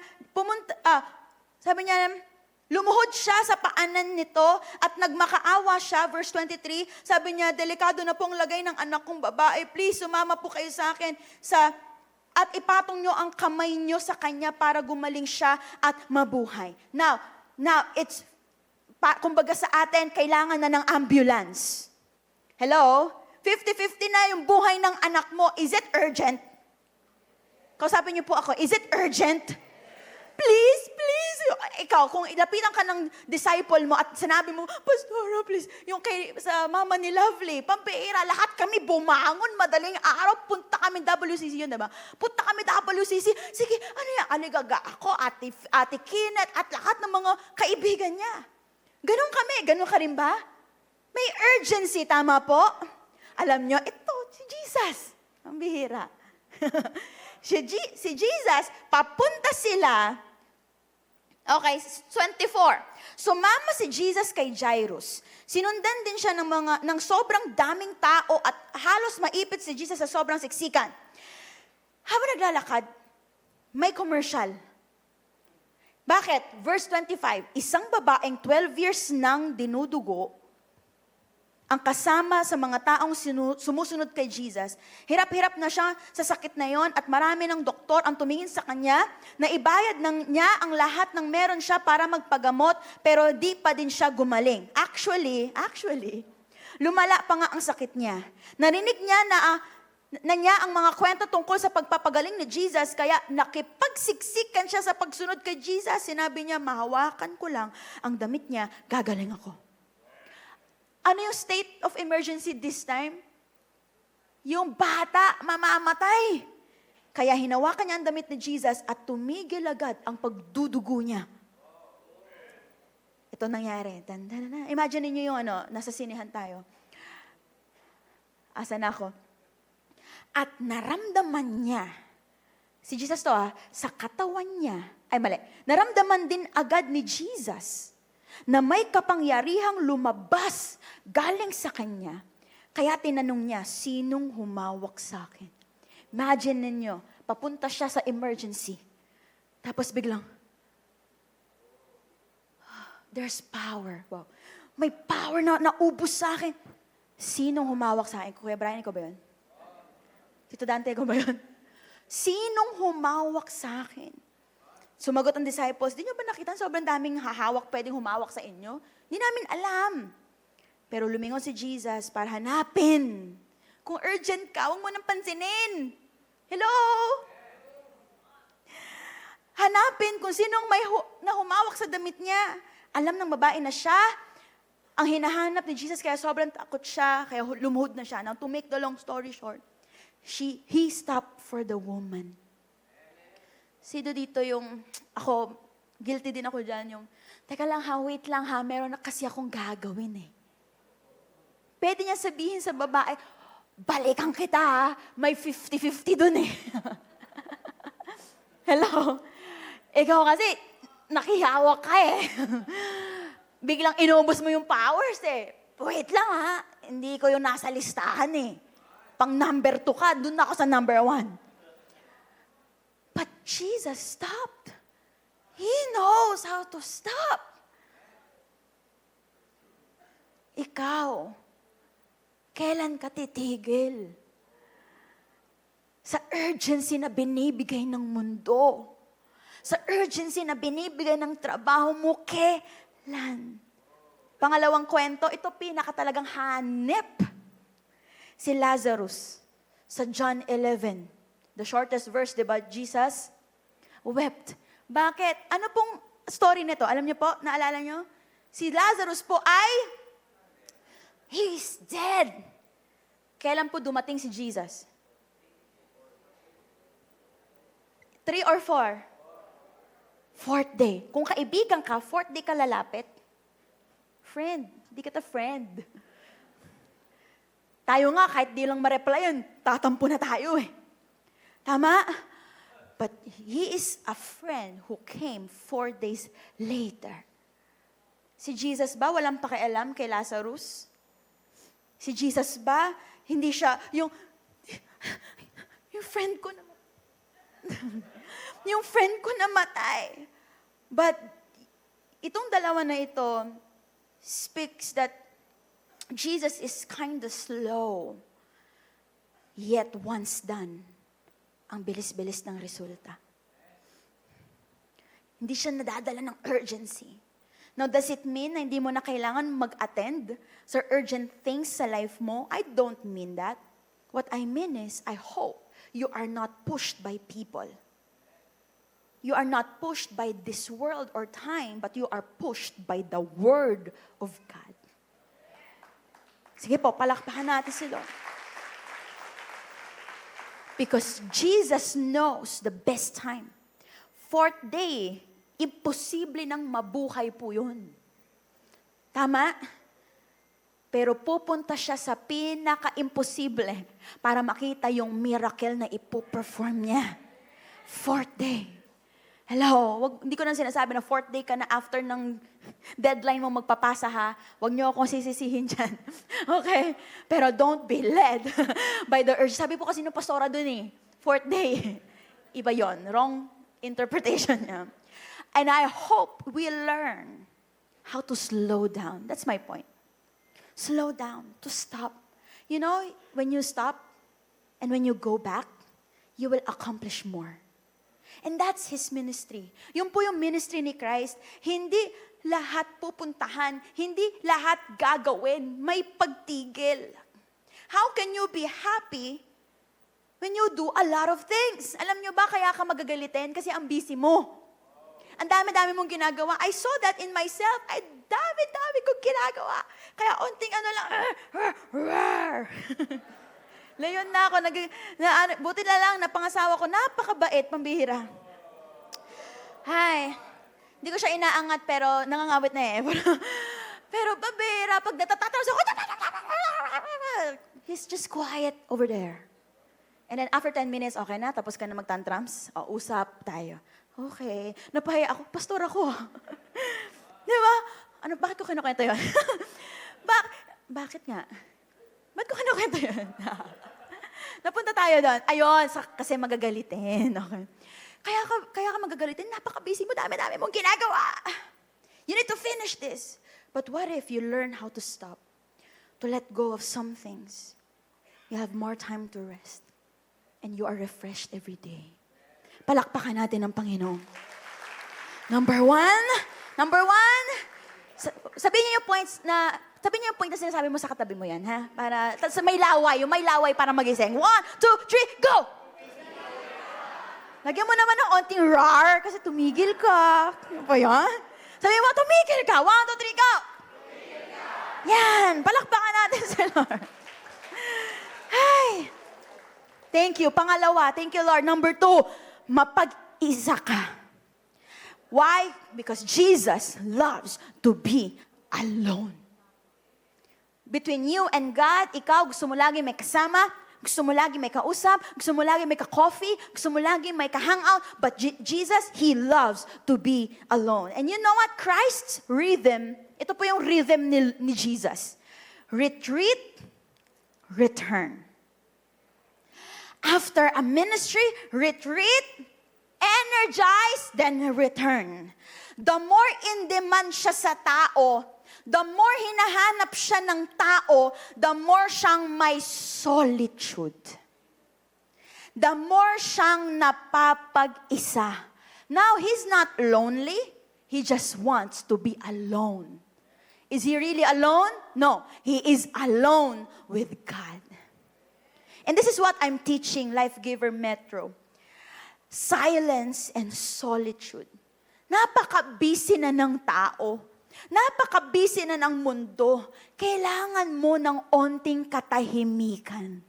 lumuhod siya sa paanan nito at nagmakaawa siya. Verse 23, sabi niya, delikado na pong lagay ng anak kong babae. Please, sumama po kayo sa akin at ipatong nyo ang kamay nyo sa kanya para gumaling siya at mabuhay. Now, it's, kumbaga sa atin, kailangan na ng ambulance. Hello? 50-50 na yung buhay ng anak mo. Is it urgent? Kausapin niyo po ako, is it urgent? Please. Ikaw, kung ilapitan ka ng disciple mo at sinabi mo, Pastora, please, yung sa mama ni Lovely, pampiira, lahat kami bumangon, madaling araw, punta kami WCC yun, diba? Punta kami WCC, sige, ano yan, aligaga ako, ate Kinet, at lahat ng mga kaibigan niya. Ganon ka rin ba? May urgency, tama po? Alam nyo, ito, si Jesus. Ang bihira. Si Jesus, papunta sila. Okay, 24. Sumama si Jesus kay Jairus. Sinundan din siya ng sobrang daming tao at halos maipit si Jesus sa sobrang siksikan. Habang naglalakad, may commercial. Bakit? Verse 25, isang babaeng 12 years nang dinudugo, ang kasama sa mga taong sumusunod kay Jesus. Hirap-hirap na siya sa sakit na yon at marami ng doktor ang tumingin sa kanya na ibayad niya ang lahat ng meron siya para magpagamot pero di pa din siya gumaling. Actually, lumala pa nga ang sakit niya. Narinig niya na niya ang mga kwento tungkol sa pagpapagaling ni Jesus kaya nakipagsiksikan siya sa pagsunod kay Jesus. Sinabi niya, mahawakan ko lang ang damit niya, gagaling ako. Ano yung state of emergency this time? Yung bata mamamatay. Kaya hinawakan niya ang damit ni Jesus at tumigil agad ang pagdudugo niya. Ito nangyari. Imagine niyo yung nasa sinehan tayo. Asan ako? At naramdaman niya, si Jesus to sa katawan niya, naramdaman din agad ni Jesus na may kapangyarihang lumabas galing sa kanya. Kaya tinanong niya, sinong humawak sa akin? Imagine ninyo, papunta siya sa emergency. Tapos biglang, there's power. Wow. May power na naubos sa akin. Sinong humawak sa akin? Kuya Brian, ikaw ba yun? Tito Dante, ikaw ba yun? Sinong humawak sa akin? Sumagot ang disciples, di nyo ba nakita sobrang daming hahawak pwedeng humawak sa inyo? Di namin alam. Pero lumingon si Jesus para hanapin. Kung urgent ka, huwag mo nang pansinin. Hello? Hanapin kung sinong may na humawak sa damit niya. Alam ng babae na siya ang hinahanap ni Jesus, kaya sobrang takot siya, kaya lumuhod na siya. Now, to make the long story short, he stopped for the woman. Sino dito yung, ako, guilty din ako dyan, yung, teka lang ha, wait lang ha, meron na kasi akong gagawin eh. Pwede niya sabihin sa babae, balikan kita ha, may 50-50 dun eh. Hello? Ikaw kasi, nakihawak ka eh. Biglang inubos mo yung powers eh. Wait lang ha, hindi ko yung nasa listahan eh. Pang number 2 ka, dun ako sa number 1. But Jesus stopped. He knows how to stop. Ikaw, kailan ka titigil? Sa urgency na binibigay ng mundo. Sa urgency na binibigay ng trabaho mo, kailan? Pangalawang kwento, ito pinakatalagang hanep. Si Lazarus, sa John 11. The shortest verse, di ba? Jesus wept. Bakit? Ano pong story nito? Alam niyo po? Naalala niyo? Si Lazarus po ay, he's dead. Kailan po dumating si Jesus? 3 or 4? Fourth day. Kung kaibigan ka, fourth day ka lalapit. Friend, di kita friend. Tayo nga, kahit di lang ma-replyan, tatampo na tayo eh. Tama? But he is a friend who came 4 days later. Si Jesus ba walang pakialam kay Lazarus? Si Jesus ba, hindi siya, yung friend ko naman. Yung friend ko namatay. But itong dalawa na ito speaks that Jesus is kind of slow. Yet once done, ang bilis-bilis ng resulta. Hindi siya nadadala ng urgency. Now, does it mean na hindi mo na kailangan mag-attend sa urgent things sa life mo? I don't mean that. What I mean is, I hope you are not pushed by people. You are not pushed by this world or time, but you are pushed by the Word of God. Sige po, palakpakan natin si Lord. Because Jesus knows the best time. Fourth day, imposible nang mabuhay po yun. Tama? Pero pupunta siya sa pinaka-imposible para makita yung miracle na ipoperform niya. Fourth day. Hello, hindi ko nang sinasabi na fourth day ka na after ng deadline mo magpapasa ha. Huwag niyo akong sisisihin dyan. Okay? Pero don't be led by the urge. Sabi po kasi ng pastora dun eh, fourth day. Iba yon, wrong interpretation niya. And I hope we learn how to slow down. That's my point. Slow down, to stop. You know, when you stop and when you go back, you will accomplish more. And that's His ministry. Yun po yung ministry ni Christ. Hindi lahat pupuntahan, hindi lahat gagawin, may pagtigil. How can you be happy when you do a lot of things? Alam nyo ba kaya ka magagalitin? Kasi ang busy mo. Ang dami-dami mong ginagawa. I saw that in myself. Ay, dami-dami kong ginagawa. Kaya unting ano lang, layon na ako. Buti na lang, napangasawa ko, napakabait, pambihira. Hi. Hindi ko siya inaangat, pero nangangawit na eh. Pero pambihira, pag natatatapos ako, he's just quiet over there. And then after 10 minutes, okay na, tapos ka na magtantrums, usap tayo. Okay. Napahiya ako, pastor ako. Di ba? Ano, bakit ko kinukwento yun? Bakit nga? Ba't ko kinukwento yun? Napunta tayo doon. Ayun, kasi magagalitin. Okay. Kaya ka magagalitin, napaka-busy mo, dami-dami mong ginagawa. You need to finish this. But what if you learn how to stop, to let go of some things? You have more time to rest. And you are refreshed every day. Palakpakan natin ang Panginoon. Number one, sabihin niyo yung point na sinasabi mo sa katabi mo yan, ha? Para, may laway para magising. 1, 2, 3, go! Lagyan mo naman ng onting roar kasi tumigil ka. Ano ba yan? Sabihin mo, tumigil ka. 1, 2, 3, go! Yan, palakpakan natin sa Lord. Ay, thank you. Pangalawa, thank you, Lord. Number 2, mapag-isa ka. Why? Because Jesus loves to be alone. Between you and God, ikaw gusto mo lagi may kasama, gusto mo lagi may kausap, gusto mo lagi may ka-coffee, gusto mo lagi may ka-hangout, but Jesus, He loves to be alone. And you know what? Christ's rhythm, ito po yung rhythm ni Jesus. Retreat, return. After a ministry, retreat, energize, then return. The more in demand siya sa tao, the more hinahanap siya ng tao, the more siyang may solitude. The more siyang napapag-isa. Now, he's not lonely. He just wants to be alone. Is he really alone? No. He is alone with God. And this is what I'm teaching Life Giver Metro. Silence and solitude. Napaka-busy na ng tao. Napaka-busy na ng mundo. Kailangan mo ng onting katahimikan.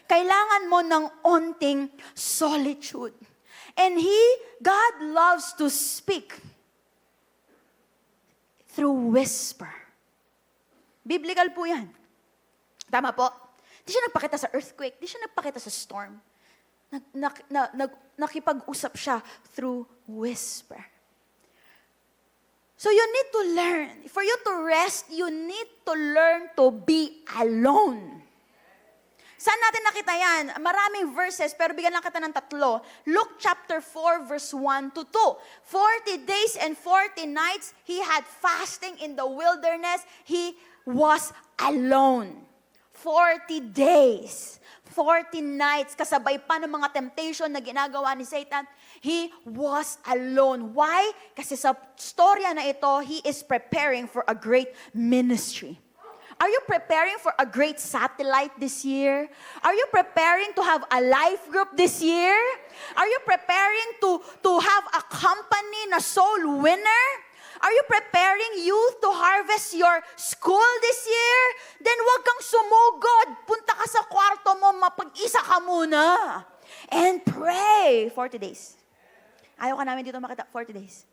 Kailangan mo ng onting solitude. And God loves to speak through whisper. Biblical po yan. Tama po? Di siya nagpakita sa earthquake. Di siya nagpakita sa storm. Nakipag-usap siya through whisper. So you need to learn. For you to rest, you need to learn to be alone. Saan natin nakita yan? Maraming verses, pero bigyan lang kita ng 3. Luke chapter 4, verse 1 to 2. 40 days and 40 nights, he had fasting in the wilderness. He was alone. 40 days, 40 nights, kasabay pa ng mga temptation na ginagawa ni Satan, he was alone. Why? Kasi sa storya na ito, he is preparing for a great ministry. Are you preparing for a great satellite this year? Are you preparing to have a life group this year? Are you preparing to have a company na soul winner? Are you preparing youth to harvest your school this year? Then wag kang sumugod. Punta ka sa kwarto mo, mapag-isa ka muna. And pray. 40 days. Ayaw ka namin dito makita 40 days.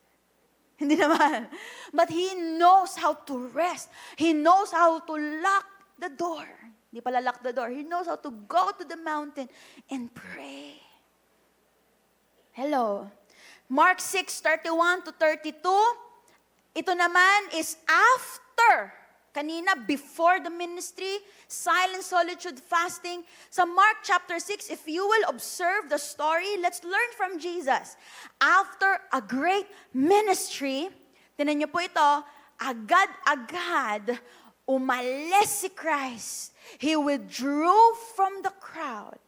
Hindi naman. But He knows how to rest. He knows how to lock the door. Hindi pala lock the door. He knows how to go to the mountain and pray. Hello. Mark 6:31 to 32. Ito naman is after. Kanina, before the ministry, silence, solitude, fasting. Sa Mark chapter 6, if you will observe the story, let's learn from Jesus. After a great ministry, tinan niyo po ito, agad-agad, umalis si Christ. He withdrew from the crowd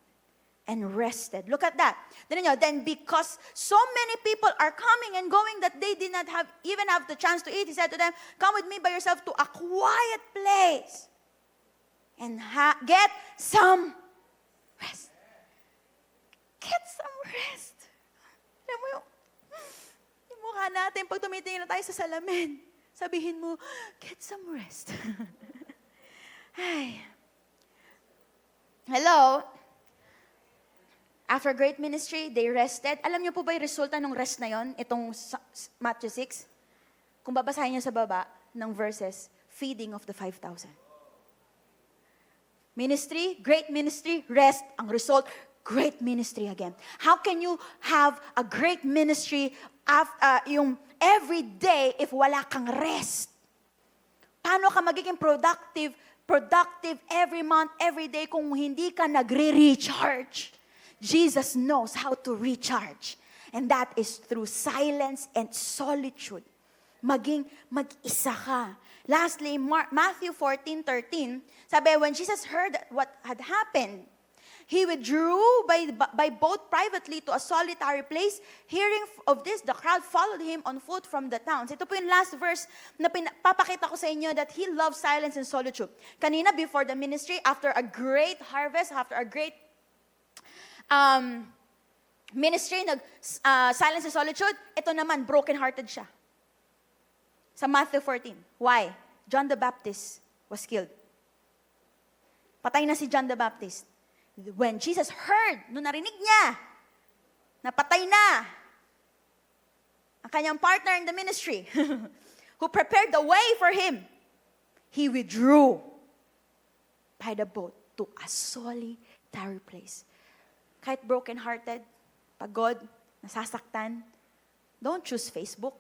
and rested. Look at that. Then because so many people are coming and going that they did not even have the chance to eat, He said to them, come with me by yourself to a quiet place and get some rest. Get some rest. Alam mo yung mukha natin, pag tumitingin na tayo sa salamin, sabihin mo, get some rest. Ay. Hello? After great ministry, they rested. Alam niyo po ba yung resulta ng rest na yon? Itong Matthew 6? Kung babasahin niyo sa baba ng verses, feeding of the 5,000. Ministry, great ministry, rest. Ang result, great ministry again. How can you have a great ministry yung every day if wala kang rest? Paano ka magiging productive every month, every day kung hindi ka nagre-recharge? Jesus knows how to recharge. And that is through silence and solitude. Mag-isa ka. Lastly, Matthew 14:13, sabi, when Jesus heard what had happened, he withdrew by boat privately to a solitary place. Hearing of this, the crowd followed him on foot from the towns. Ito po yung last verse na papakita ko sa inyo that he loves silence and solitude. Kanina, before the ministry, after a great harvest, after a great ministry, silence and solitude, ito naman, broken-hearted siya. Sa Matthew 14. Why? John the Baptist was killed. Patay na si John the Baptist. When Jesus heard, nung narinig niya, napatay na ang kanyang partner in the ministry, who prepared the way for him, he withdrew by the boat to a solitary place. Kahit broken-hearted, pagod, nasasaktan, don't choose Facebook.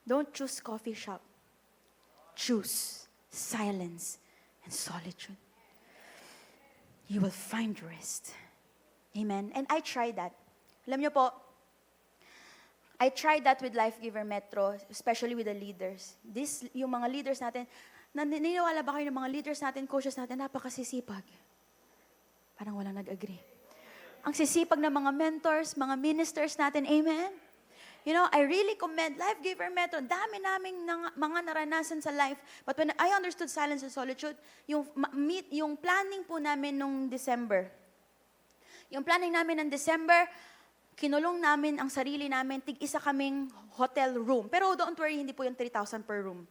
Don't choose coffee shop. Choose silence and solitude. You will find rest. Amen. And I tried that. Alam niyo po, I tried that with Life Giver Metro, especially with the leaders. Yung mga leaders natin, naniniwala ba kayo ng mga leaders natin, coaches natin, napakasisipag? Parang walang nag-agree. Ang sisipag ng mga mentors, mga ministers natin, amen? You know, I really commend Life Giver Metro. Dami naming mga naranasan sa life. But when I understood silence and solitude, yung planning po namin nung December. Yung planning namin ng December, kinulong namin ang sarili namin, tig-isa kaming hotel room. Pero don't worry, hindi po yung 3,000 per room.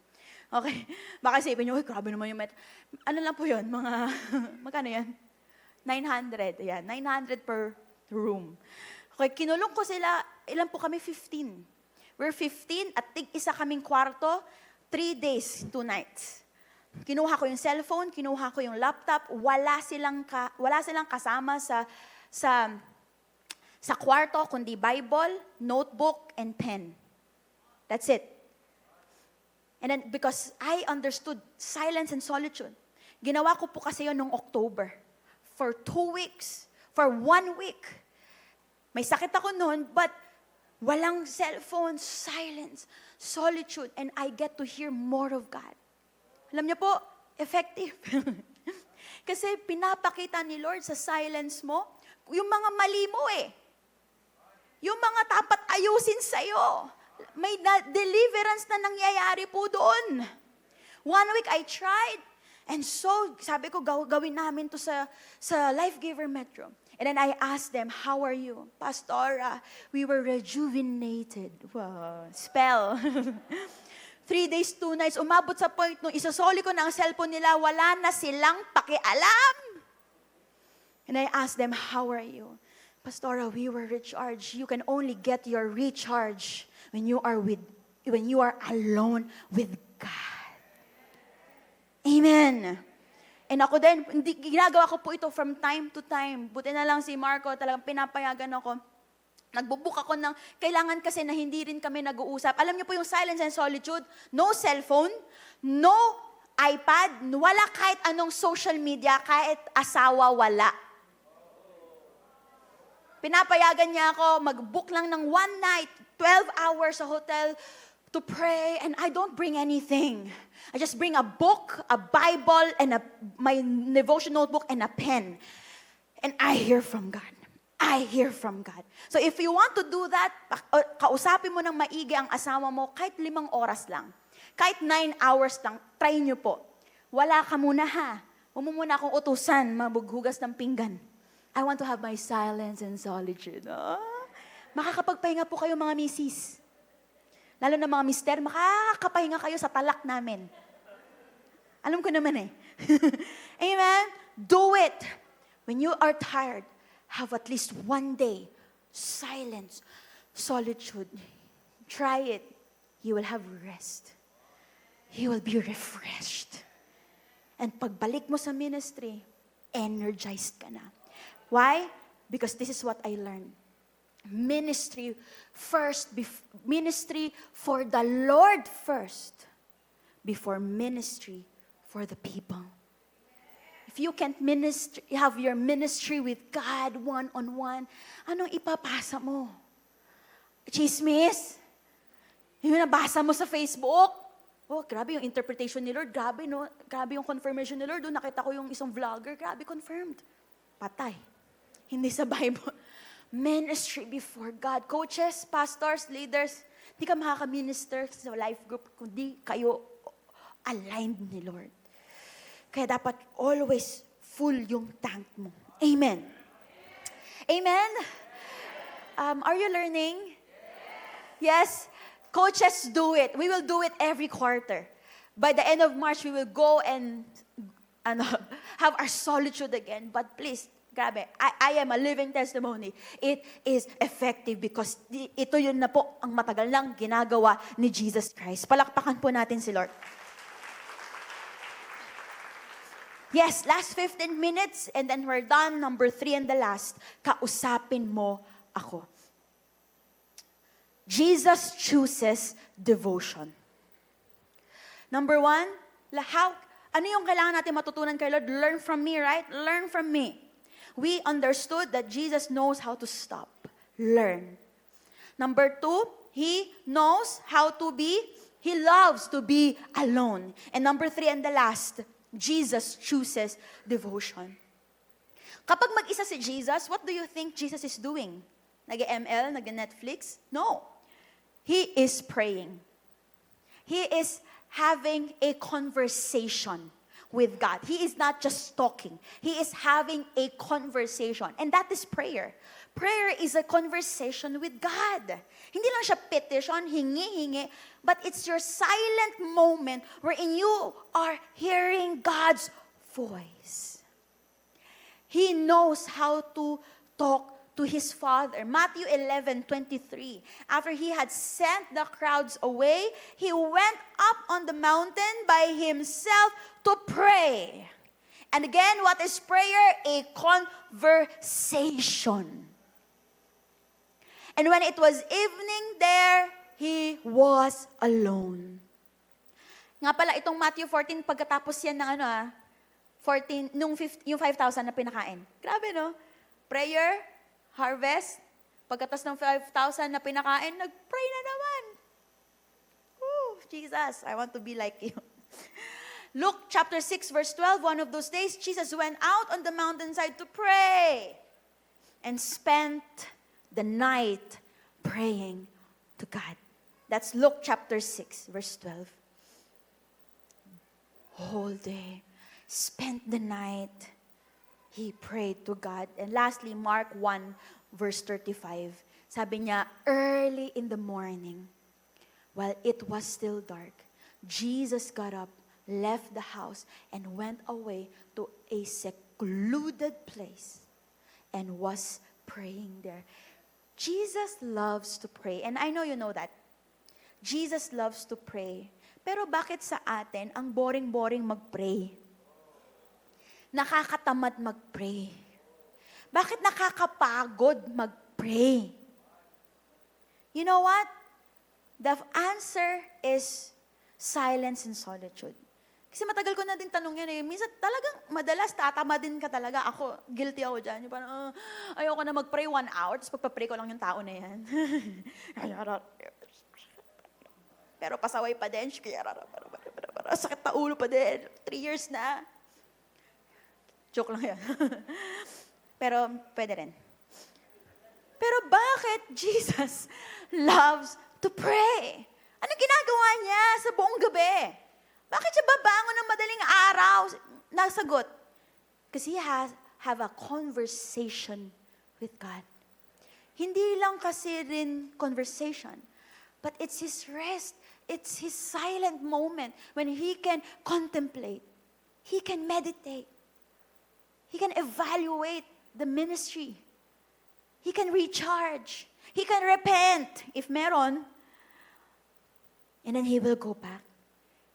Okay? Baka isipin nyo, grabe naman yung Metro. Ano lang po yun? Magkano yan? 900. Ayan, 900 per room. Okay, kinulong ko sila, ilan po kami? 15. We're 15 at tig-isa kaming kwarto, 3 days, 2 nights. Kinuha ko yung cellphone, kinuha ko yung laptop, wala silang kasama sa kwarto, kundi Bible, notebook, and pen. That's it. And then, because I understood silence and solitude, ginawa ko po kasi yun noong October. For 2 weeks, for 1 week. May sakit ako noon, but walang cellphone, silence, solitude, and I get to hear more of God. Alam niyo po, effective. Kasi pinapakita ni Lord sa silence mo, yung mga mali mo eh. Yung mga dapat ayusin sa'yo. May deliverance na nangyayari po doon. 1 week I tried, and so, sabi ko, gawin namin to sa Life Giver Metro. And then I asked them, how are you? Pastora, we were rejuvenated. Wow, spell. 3 days, 2 nights, umabot sa point nung isasoli ko na ang cellphone nila, wala na silang pakialam. And I asked them, how are you? Pastora, we were recharged. You can only get your recharge when you are alone with God. Amen. And ako din, ginagawa ko po ito from time to time. Buti na lang si Marco, talagang pinapayagan ako. Nagbubook ako ng, kailangan kasi na hindi rin kami nag-uusap. Alam niyo po yung silence and solitude, no cellphone, no iPad, wala kahit anong social media, kahit asawa, wala. Pinapayagan niya ako, mag-book lang ng 1 night, 12 hours sa hotel, to pray, and I don't bring anything. I just bring a book, a Bible, and my devotion notebook, and a pen. And I hear from God. I hear from God. So if you want to do that, kausapin mo ng maigi ang asawa mo, kahit 5 oras lang. Kahit 9 hours lang, try nyo po. Wala ka muna ha. Huwag mo muna akong utusan, mabughugas ng pinggan. I want to have my silence and solitude. Makakapagpahinga po kayo mga misis. Lalo na mga mister, makakapahinga kayo sa talak namin. Alam ko naman eh. Amen? Do it. When you are tired, have at least 1 day, silence, solitude. Try it. You will have rest. You will be refreshed. And pagbalik mo sa ministry, energized ka na. Why? Because this is what I learned. Ministry first, ministry for the Lord first, before ministry for the people. If you can't have your ministry with God one-on-one, anong ipapasa mo? Chismis? Yung nabasa mo sa Facebook? Oh, grabe yung interpretation ni Lord. Grabe, no? Grabe yung confirmation ni Lord. Doon nakita ko yung isang vlogger. Grabe, confirmed. Patay. Hindi sa Bible. Ministry before God. Coaches, pastors, leaders, hindi ka makaka-minister sa life group kundi kayo aligned ni Lord. Kaya dapat always full yung tank mo. Amen. Amen? Are you learning? Yes? Coaches, do it. We will do it every quarter. By the end of March, we will go and have our solitude again. But please, grabe, I am a living testimony. It is effective because ito yun na po ang matagal nang ginagawa ni Jesus Christ. Palakpakan po natin si Lord. Yes, last 15 minutes and then we're done. Number 3 and the last, kausapin mo ako. Jesus chooses devotion. Number 1, ano yung kailangan natin matutunan kay Lord? Learn from me, right? Learn from me. We understood that Jesus knows how to stop. Learn. Number 2, He knows how to be, He loves to be alone. And number 3 and the last, Jesus chooses devotion. Kapag mag-isa si Jesus, what do you think Jesus is doing? Nag-ML, nag-Netflix? No. He is praying. He is having a conversation with God. He is not just talking. He is having a conversation. And that is prayer. Prayer is a conversation with God. Hindi lang siya petition, hingi-hingi, but it's your silent moment wherein you are hearing God's voice. He knows how to talk to his Father. Matthew 11:23. After he had sent the crowds away, he went up on the mountain by himself to pray. And again, what is prayer? A conversation. And when it was evening there, he was alone. Nga pala, itong Matthew 14, pagkatapos yan ng 14, yung 5,000 na pinakain. Grabe, no? Prayer, harvest, pagkatas ng 5,000 na pinakain, nag-pray na naman. Ooh, Jesus, I want to be like you. Luke chapter 6, verse 12, one of those days, Jesus went out on the mountainside to pray and spent the night praying to God. That's Luke chapter 6, verse 12. Whole day, spent the night, he prayed to God. And lastly, Mark 1, verse 35. Sabi niya, early in the morning, while it was still dark, Jesus got up, left the house, and went away to a secluded place and was praying there. Jesus loves to pray. And I know you know that. Jesus loves to pray. Pero bakit sa atin, ang boring-boring mag-pray? Nakakatamad mag-pray. Bakit nakakapagod mag-pray? You know what? The answer is silence and solitude. Kasi matagal ko na din tanong yan eh. Minsan talagang madalas tatama din ka talaga. Ako, guilty ako dyan. Yung parang, ayoko na mag-pray 1 hour, tapos pagpa-pray ko lang yung tao na yan. Pero pasaway pa din. Sakit pa ulo pa din. 3 years na. Joke lang yan. Pero pwede rin. Pero bakit Jesus loves to pray? Ano ginagawa niya sa buong gabi? Bakit siya babangon ng madaling araw? Nasagot. Kasi he have a conversation with God. Hindi lang kasi rin conversation, but it's his rest. It's his silent moment when he can contemplate. He can meditate. He can evaluate the ministry. He can recharge. He can repent if meron. And then he will go back.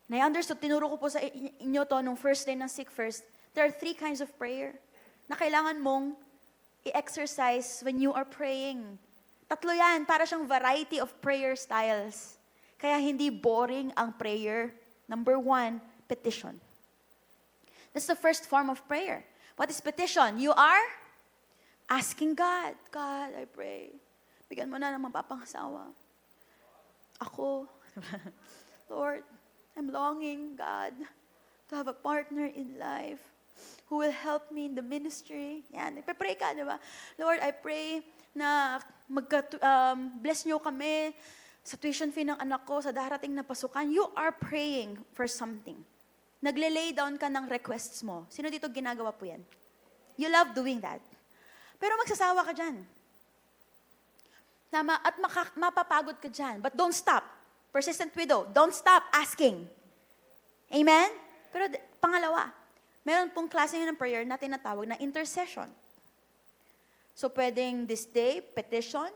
And I understood, tinuro ko po sa inyo to nung first day ng Seek First. There are 3 kinds of prayer na kailangan mong i-exercise when you are praying. 3 yan, para siyang variety of prayer styles. Kaya hindi boring ang prayer. Number 1, petition. That's the first form of prayer. What is petition? You are asking God, God, I pray. Bigyan mo na ng mapapangasawa. Ako, Lord, I'm longing, God, to have a partner in life who will help me in the ministry. Yan, nagpe-pray ka, di ba? Lord, I pray na bless nyo kami sa tuition fee ng anak ko, sa darating na pasukan. You are praying for something. Nagle-lay down ka ng requests mo. Sino dito ginagawa po yan? You love doing that. Pero magsasawa ka dyan. Tama, at mapapagod ka dyan. But don't stop. Persistent widow, don't stop asking. Amen? Pero pangalawa, meron pong klase ng prayer na tinatawag na intercession. So pwedeng this day, petition.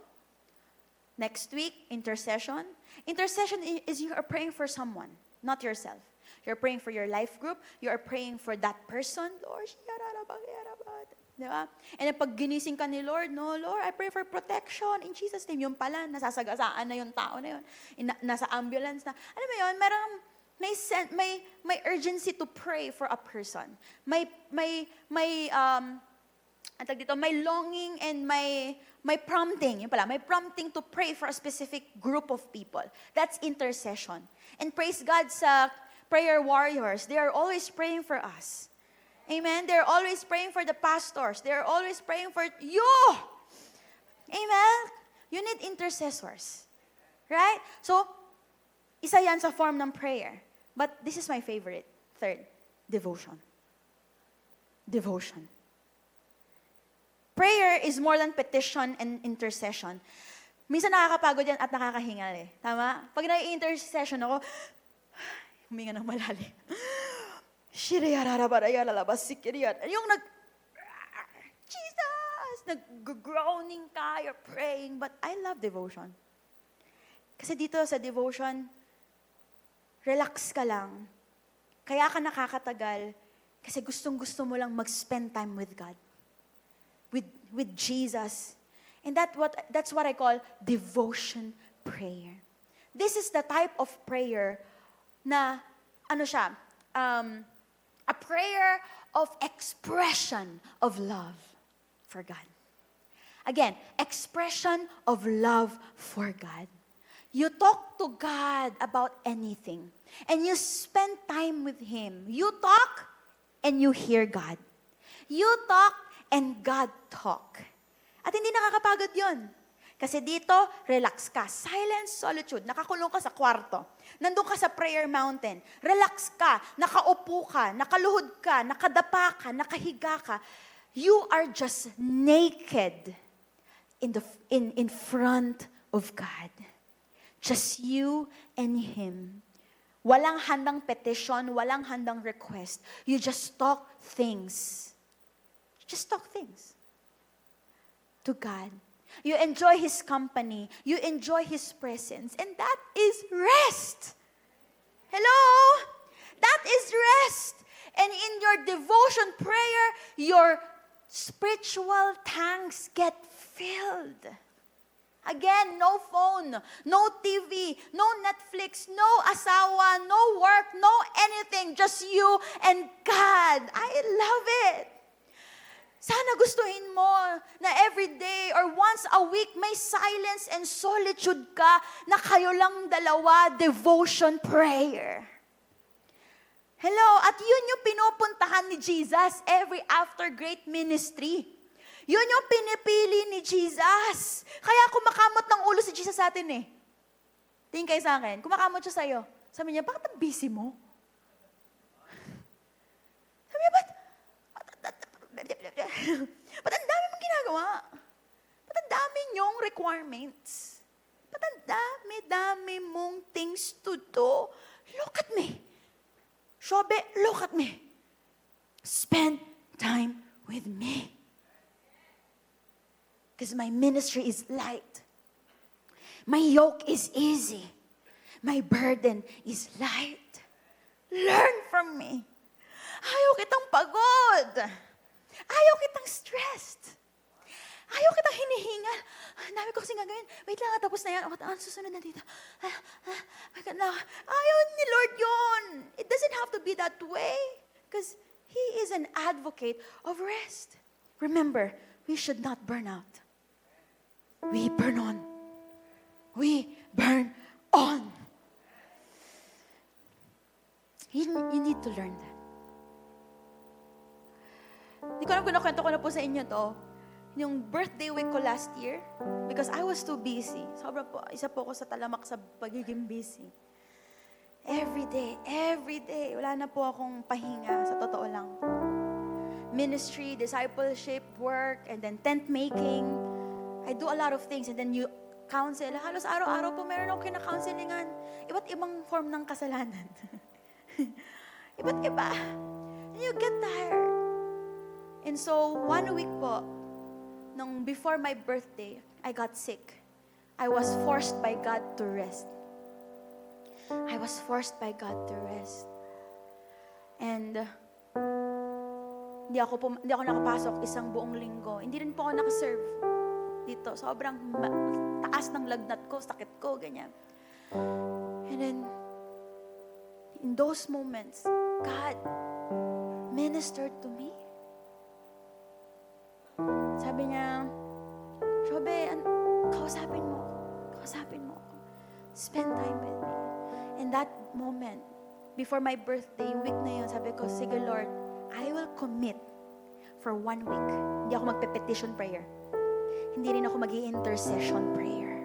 Next week, intercession. Intercession is you are praying for someone, not yourself. You're praying for your life group. You are praying for that person. Lord, di ba? And pag ginising ka ni Lord, no, Lord, I pray for protection in Jesus' name. Yung pala, nasasagasaan na yung tao na yun. Nasa ambulance na. Alam mo yun, may urgency to pray for a person. May longing and may prompting. Yun pala, may prompting to pray for a specific group of people. That's intercession. And praise God sa prayer warriors. They are always praying for us. Amen? They're always praying for the pastors. They're always praying for you. Amen? You need intercessors. Right? So, isa yan sa form ng prayer. But this is my favorite. Third, devotion. Devotion. Prayer is more than petition and intercession. Minsan nakakapagod yan at nakakahingal eh. Tama? Pag nai-intercession ako, huminga ng malalim. Yung Jesus! Nag-groaning ka, you're praying. But I love devotion. Kasi dito sa devotion, relax ka lang. Kaya ka nakakatagal kasi gustong-gusto mo lang mag-spend time with God. With Jesus. And that's what I call devotion prayer. This is the type of prayer na, a prayer of expression of love for God. Again, expression of love for God. You talk to God about anything, and you spend time with Him. You talk, and you hear God. You talk, and God talk. At hindi nakakapagod yun. Kasi dito, relax ka. Silence, solitude. Nakakulong ka sa kwarto. Nandun ka sa prayer mountain. Relax ka. Nakaupo ka. Nakaluhod ka. Nakadapa ka. Nakahiga ka. You are just naked in front of God. Just you and Him. Walang handang petition. Walang handang request. You just talk things. Just talk things to God. You enjoy His company. You enjoy His presence. And that is rest. Hello? That is rest. And in your devotion prayer, your spiritual tanks get filled. Again, no phone, no TV, no Netflix, no asawa, no work, no anything. Just you and God. I love it. Sana gustuhin mo na every day or once a week may silence and solitude ka na kayo lang dalawa, devotion prayer. Hello, at yun yung pinupuntahan ni Jesus every after great ministry. Yun yung pinipili ni Jesus. Kaya kumakamot ng ulo si Jesus sa atin eh. Tingin kayo sa akin, kumakamot siya sa'yo. Sabi niya, bakit ang busy mo? Sabi niya, ba't ang dami mong ginagawa? Ba't ang dami nyong requirements? Ba't ang dami mong things to do? Look at me. Shobe, look at me. Spend time with me. Because my ministry is light. My yoke is easy. My burden is light. Learn from me. Ayaw kitang pagod. Ayaw kitang stressed. Ayaw kitang hinihingal. Ang dami ko kasing gagawin. Wait lang, tapos na yan. Ano susunod na dito? Ayaw ni Lord yun. It doesn't have to be that way. Because He is an advocate of rest. Remember, we should not burn out. We burn on. We burn on. You need to learn that. Hindi ko alam kung nakwento ko na po sa inyo to. Yung birthday week ko last year, because I was too busy. Sobrang po, isa po ako sa talamak sa pagiging busy. Every day, wala na po akong pahinga, sa totoo lang. Ministry, discipleship, work, and then tent making. I do a lot of things, and then you counsel. Halos araw-araw po meron akong kina-counselingan. Iba't ibang form ng kasalanan. Iba't iba. And you get tired. And so, 1 week po, nung before my birthday, I got sick. I was forced by God to rest. I was forced by God to rest. And hindi ako nakapasok isang buong linggo. Hindi rin po ako nakaserve dito. Sobrang taas ng lagnat ko, sakit ko, ganyan. And then, in those moments, God ministered to me. Sabi niya, Shobe, kausapin mo ako. Spend time with me. In that moment, before my birthday, week na yun, sabi ko, sige Lord, I will commit for 1 week. Hindi ako magpe-petition prayer. Hindi rin ako mag-i-intercession prayer.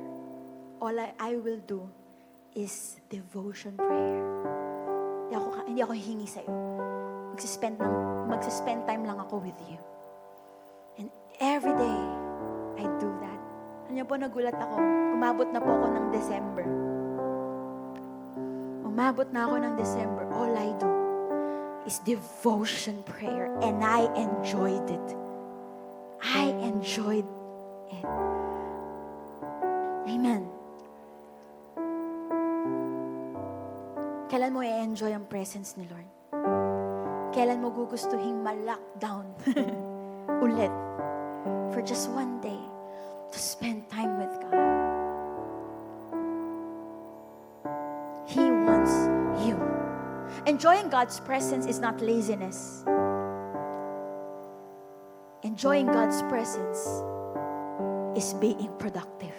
All I will do is devotion prayer. Hindi ako hihingi sa'yo. Magsispend time lang ako with you. And every day, I do that. Ano niyo po, nagulat ako. Umabot na po ako ng December. All I do is devotion prayer. And I enjoyed it. Amen. Kailan mo i-enjoy ang presence ni Lord? Kailan mo gugustuhin ma-lockdown ulit for just 1 day to spend time with God? He wants you. Enjoying God's presence is not laziness. Enjoying God's presence is being productive.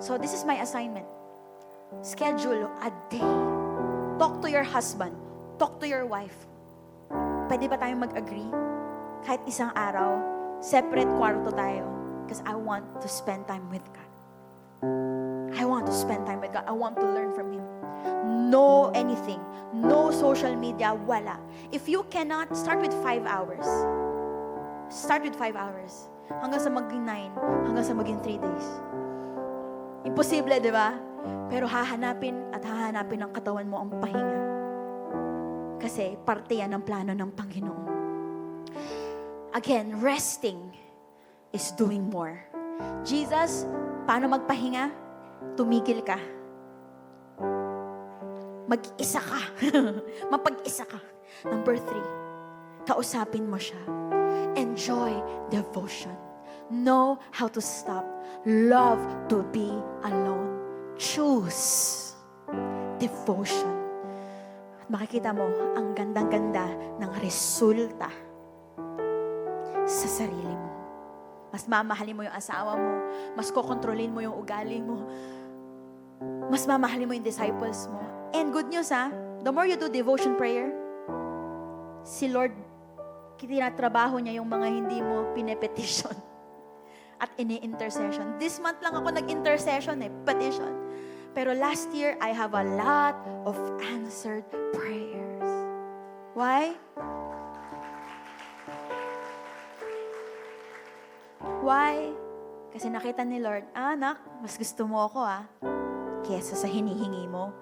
So this is my assignment. Schedule a day. Talk to your husband. Talk to your wife. Pwede ba tayong mag-agree? Kahit isang araw, separate kwarto tayo. Because I want to spend time with God. I want to spend time with God. I want to learn from Him. No anything. No social media. Wala. If you cannot, start with 5 hours. Start with 5 hours. Hanggang sa maging 9. Hanggang sa maging 3 days. Imposible, di ba? Pero hahanapin ng katawan mo ang pahinga. Kasi parte yan ng plano ng Panginoon. Again, resting is doing more. Jesus, paano magpahinga? Tumigil ka. Mag-isa ka. Mapag-isa ka. Number 3, kausapin mo siya. Enjoy devotion. Know how to stop. Love to be alone. Choose devotion. At makikita mo ang gandang-ganda ng resulta sa sarili mo. Mas mamahalin mo yung asawa mo. Mas kokontrolin mo yung ugali mo. Mas mamahalin mo yung disciples mo. And good news the more you do devotion prayer, si Lord, tinatrabaho niya yung mga hindi mo pinepetition at ini-intercession. This month lang ako nag-intercession petition. Pero last year, I have a lot of answered prayers. Why? Why? Kasi nakita ni Lord, anak, mas gusto mo ako kesa sa hinihingi mo.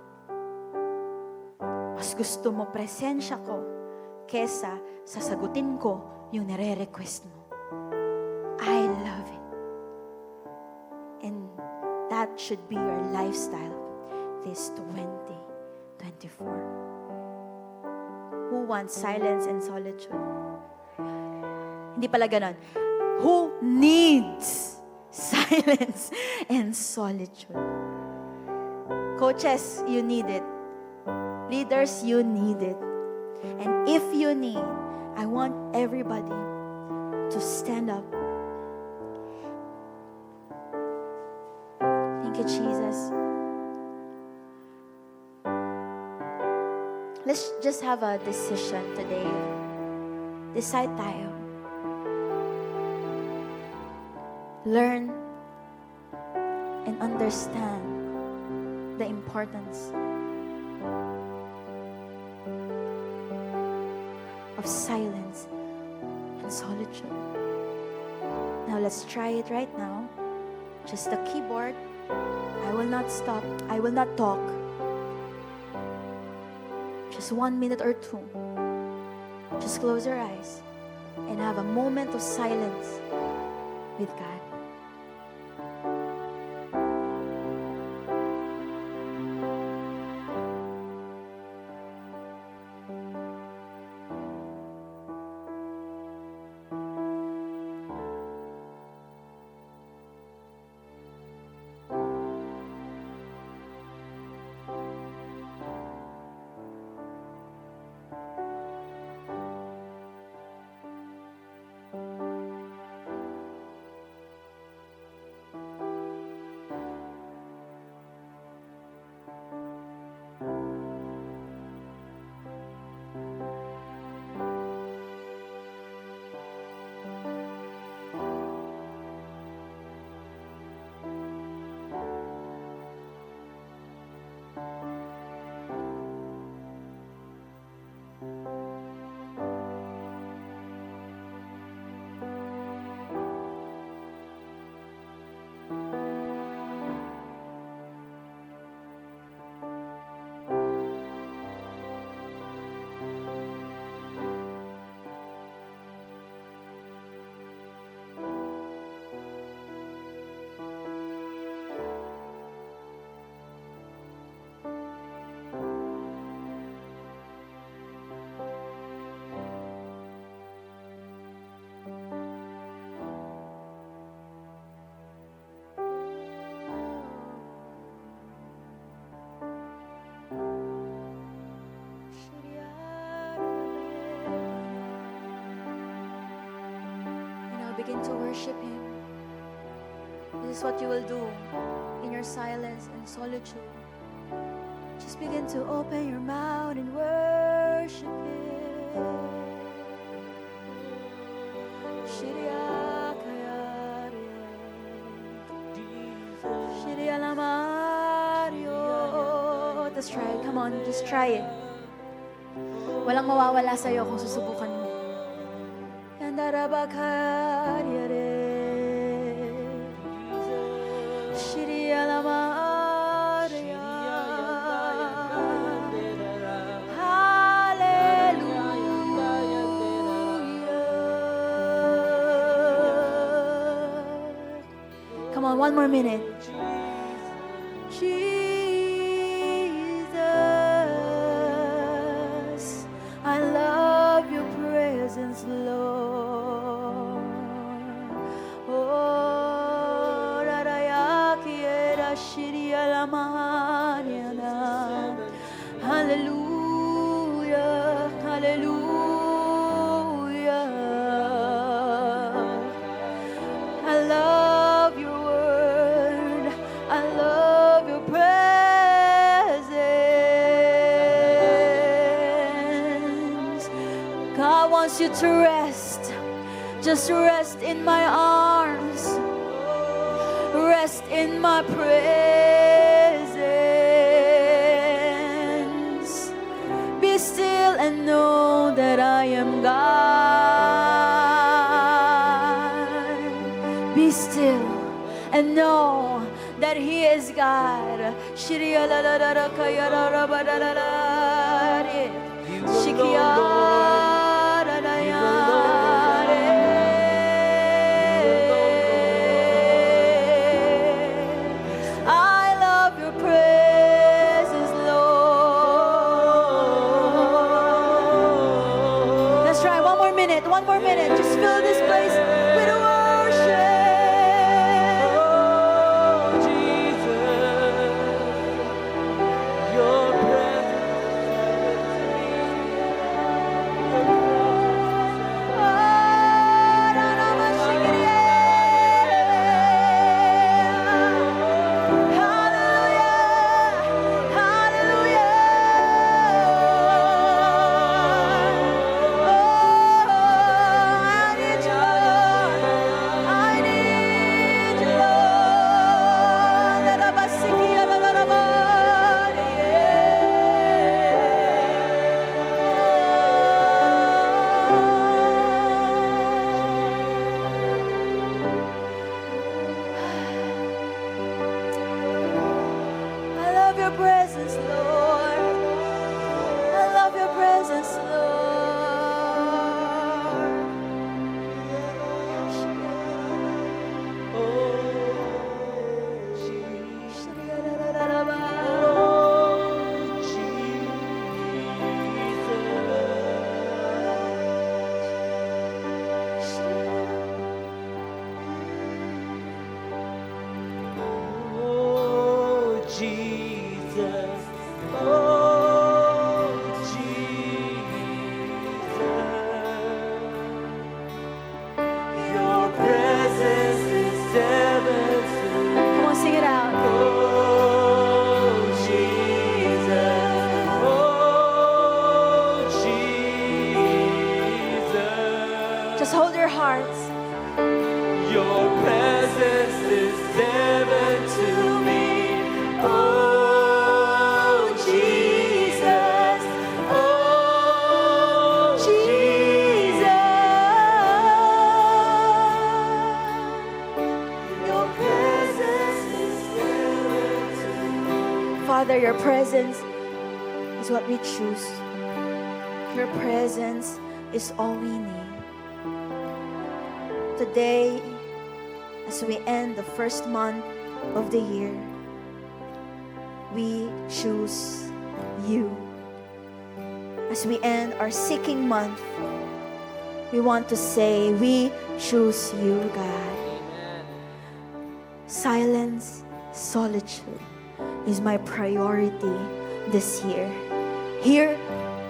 Mas gusto mo presensya ko kesa sa sagutin ko yung nire-request mo. I love it. And that should be your lifestyle this 2024. Who wants silence and solitude? Hindi pala ganon. Who needs silence and solitude? Coaches, you need it. Leaders, you need it. And if you need, I want everybody to stand up. Thank you, Jesus. let's just have a decision today. Decide tayo. Learn and understand the importance of silence and solitude. Now let's try it right now. Just the keyboard. I will not stop. I will not talk. Just 1 minute or 2. Just close your eyes and have a moment of silence with God. Begin to worship Him. This is what you will do in your silence and solitude. Just begin to open your mouth and worship Him. Shiriya kayari, Shiriya lamario. Let's try it. Come on, just try it. Walang mawawala sa'yo kung susubukan mo. Come on, one more minute. Jesus, I love your presence, Lord. Oh, rarayaki era shiria lamaniana. Hallelujah, hallelujah. I love your word. I love your presence. God wants you to rest. Just rest in my arms. Rest in my presence. Be still and know that I am God. Be still and know that He is God. I love your presence, Lord. Let's try one more minute. Just fill this place with worship. Oh, Jesus, your presence Jesus. Oh, Jesus. Your presence is heaven to me. Come on, sing it out. Oh, Jesus. Oh, Jesus. Just hold your hearts. Your presence is heaven to me. Oh, Jesus. Oh, Your presence is heaven to me. Father, your presence is what we choose. Your presence is all we need. Today, as we end the first month of the year, we choose you. As we end our seeking month, we want to say, we choose you, God. Silence, solitude is my priority this year. Here,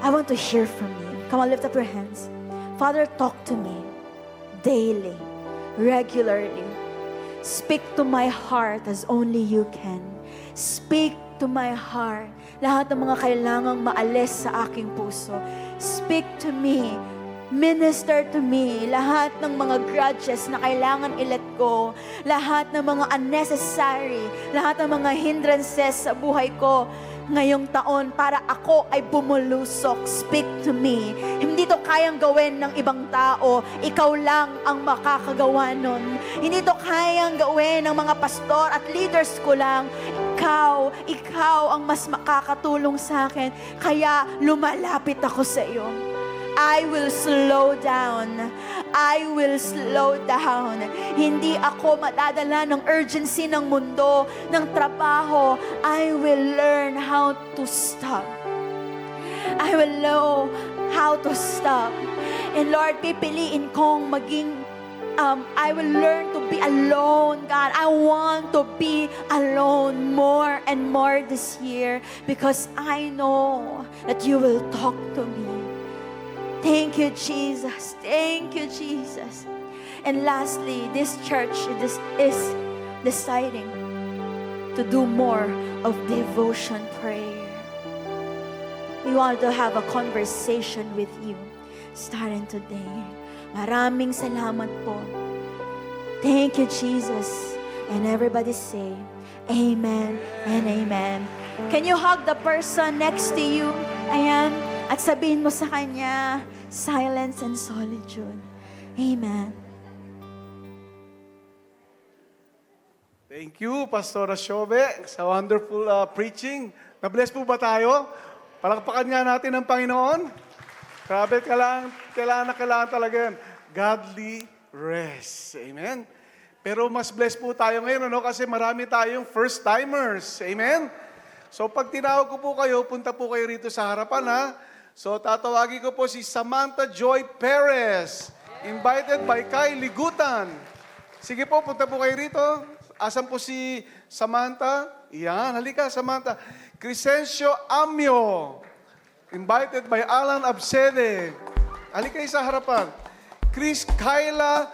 I want to hear from you. Come on, lift up your hands. Father, talk to me daily, regularly. Speak to my heart as only you can. Speak to my heart. Lahat ng mga kailangang maalis sa aking puso. Speak to me. Minister to me. Lahat ng mga grudges na kailangan i-let go. Lahat ng mga unnecessary. Lahat ng mga hindrances sa buhay ko ngayong taon para ako ay bumulusok. Speak to me. Hindi to kayang gawin ng ibang tao. Ikaw lang ang makakagawa nun. Hindi to kayang gawin ng mga pastor at leaders ko lang. Ikaw ang mas makakatulong sa akin. Kaya lumalapit ako sa iyo. I will slow down. I will slow down. Hindi ako madadala ng urgency ng mundo, ng trabaho. I will learn how to stop. I will know how to stop. And Lord, pipiliin kong maging I will learn to be alone, God. I want to be alone more and more this year because I know that you will talk to me. Thank you, Jesus. Thank you, Jesus. And lastly, this church is deciding to do more of devotion prayer. We want to have a conversation with you starting today. Maraming salamat po. Thank you, Jesus. And everybody say, Amen and Amen. Can you hug the person next to you? Ayan. At sabihin mo sa kanya, silence and solitude. Amen. Thank you, Pastor Ashobe, sa wonderful preaching. Na-bless po ba tayo? Palakpakan nga natin ang Panginoon. Grabe, kailangan talaga yan. Godly rest. Amen? Pero mas blessed po tayo ngayon, ano? Kasi marami tayong first-timers. Amen? So pag tinawag ko po kayo, punta po kayo rito sa harapan, ha? So tatawagin ko po si Samantha Joy Perez. Invited by Kai Ligutan. Sige po, punta po kayo rito. Asan po si Samantha? Yan, halika Samantha. Crescencio Amio. Invited by Alan Absede. Halika kayo sa harapan. Chris Kyla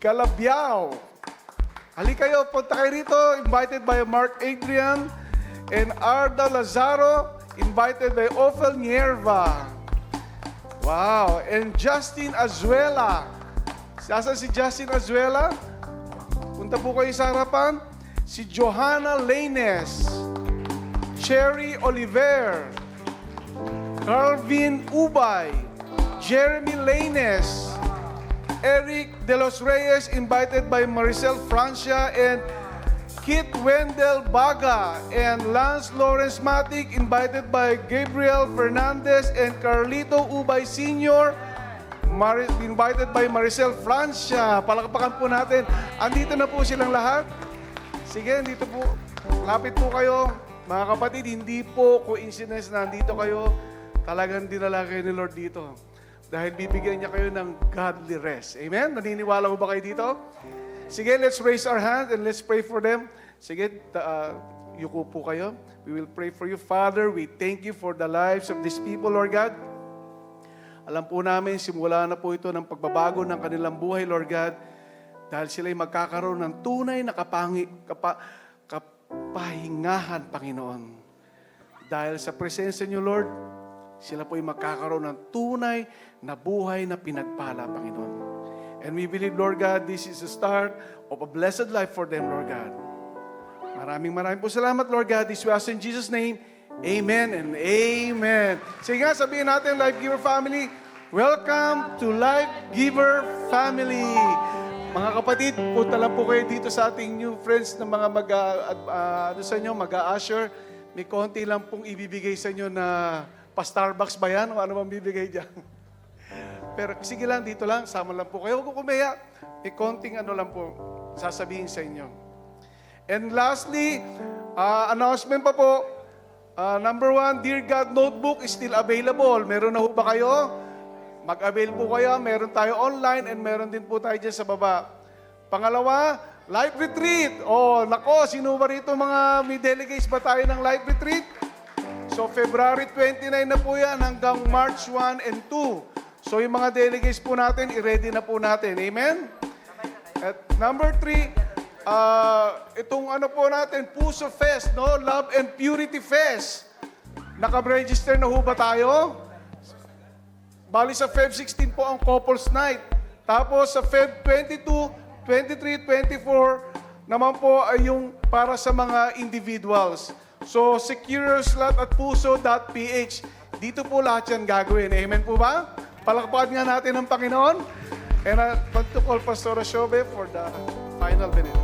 Calabiao. Halika kayo, punta kayo rito. Invited by Mark Adrian. And Arda Lazaro. Invited by Ophel Nierva. Wow. And Justin Azuela. Asan si Justin Azuela? Punta po kayo sa harapan. Si Johanna Laines. Cherry Oliver. Carvin Ubay. Jeremy Laines. Eric De Los Reyes, invited by Maricel Francia and Kit Wendell Baga. And Lance Lawrence Matic, invited by Gabriel Fernandez and Carlito Ubay Sr., invited by Maricel Francia. Palakpakan po natin. Andito na po silang lahat. Sige, dito po. Lapit po kayo. Mga kapatid, hindi po coincidence na andito kayo. Talagang dinala kayo ni Lord dito. Dahil bibigyan niya kayo ng godly rest. Amen? Naniniwala mo ba kayo dito? Sige, let's raise our hands and let's pray for them. Sige, yuko po kayo. We will pray for you. Father, we thank you for the lives of these people, Lord God. Alam po namin, simula na po ito ng pagbabago ng kanilang buhay, Lord God, dahil sila'y magkakaroon ng tunay na kapahingahan, Panginoon. Dahil sa presensya niyo, Lord, sila po'y magkakaroon ng tunay na buhay na pinagpala, Panginoon. And we believe, Lord God, this is the start of a blessed life for them, Lord God. Maraming po salamat, Lord God. This we ask in Jesus' name. Amen and amen. Sige nga, sabihin natin, Life Giver Family, welcome to Life Giver Family. Mga kapatid, punta lang po kayo dito sa ating new friends na mga mag-a-usher. May konti lang pong ibibigay sa inyo na pa-Starbucks ba yan? O ano bang bibigay dyan? Pero sige lang, dito lang, sama lang po kayo. Huwag ko kumaya. May konting ano lang po sasabihin sa inyo. And lastly, announcement pa po. Number 1, Dear God Notebook is still available. Meron na ho ba kayo? Mag-avail po kayo. Meron tayo online and meron din po tayo dyan sa baba. Pangalawa, Life Retreat. Oh, nako, sino ba rito mga may delegates ba tayo ng Life Retreat? So, February 29 na po yan hanggang March 1 and 2. So, yung mga delegates po natin, i-ready na po natin. Amen? At number 3, itong ano po natin, Puso Fest, no? Love and Purity Fest. Naka-register na ho ba tayo? Bali sa Feb 16 po ang Couples Night. Tapos sa Feb 22, 23, 24 naman po ay yung para sa mga individuals. So, secure your slot at puso.ph. Dito po lahat yan gagawin. Amen po ba? Palakpakan nga natin ang Panginoon. And I'd like to call Pastor Shobe for the final minute.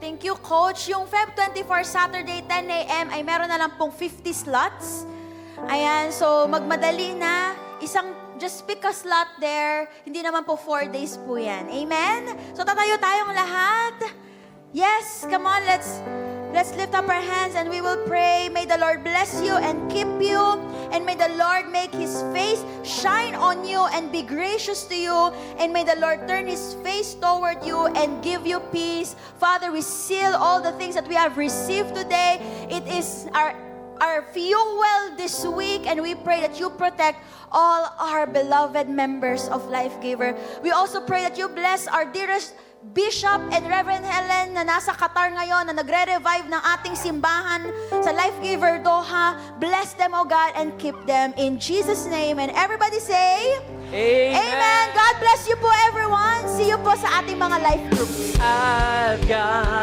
Thank you, Coach. Yung Feb 24, Saturday, 10 a.m. ay meron na lang pong 50 slots. Ayan, so magmadali na. Just pick a slot there. Hindi naman po 4 days po yan. Amen? So tatayo tayong lahat. Yes, come on, let's lift up our hands and we will pray. May the Lord bless you and keep you. And may the Lord make His face shine on you and be gracious to you. And may the Lord turn His face toward you and give you peace. Father, we seal all the things that we have received today. It is our fuel this week, and we pray that you protect all our beloved members of Life Giver. We also pray that you bless our dearest Bishop and Reverend Helen na nasa Qatar ngayon na nagre-revive ng ating simbahan sa Life Giver Doha. Bless them, O God, and keep them in Jesus' name. And everybody say, Amen. Amen. God bless you po, everyone. See you po sa ating mga life groups. I've got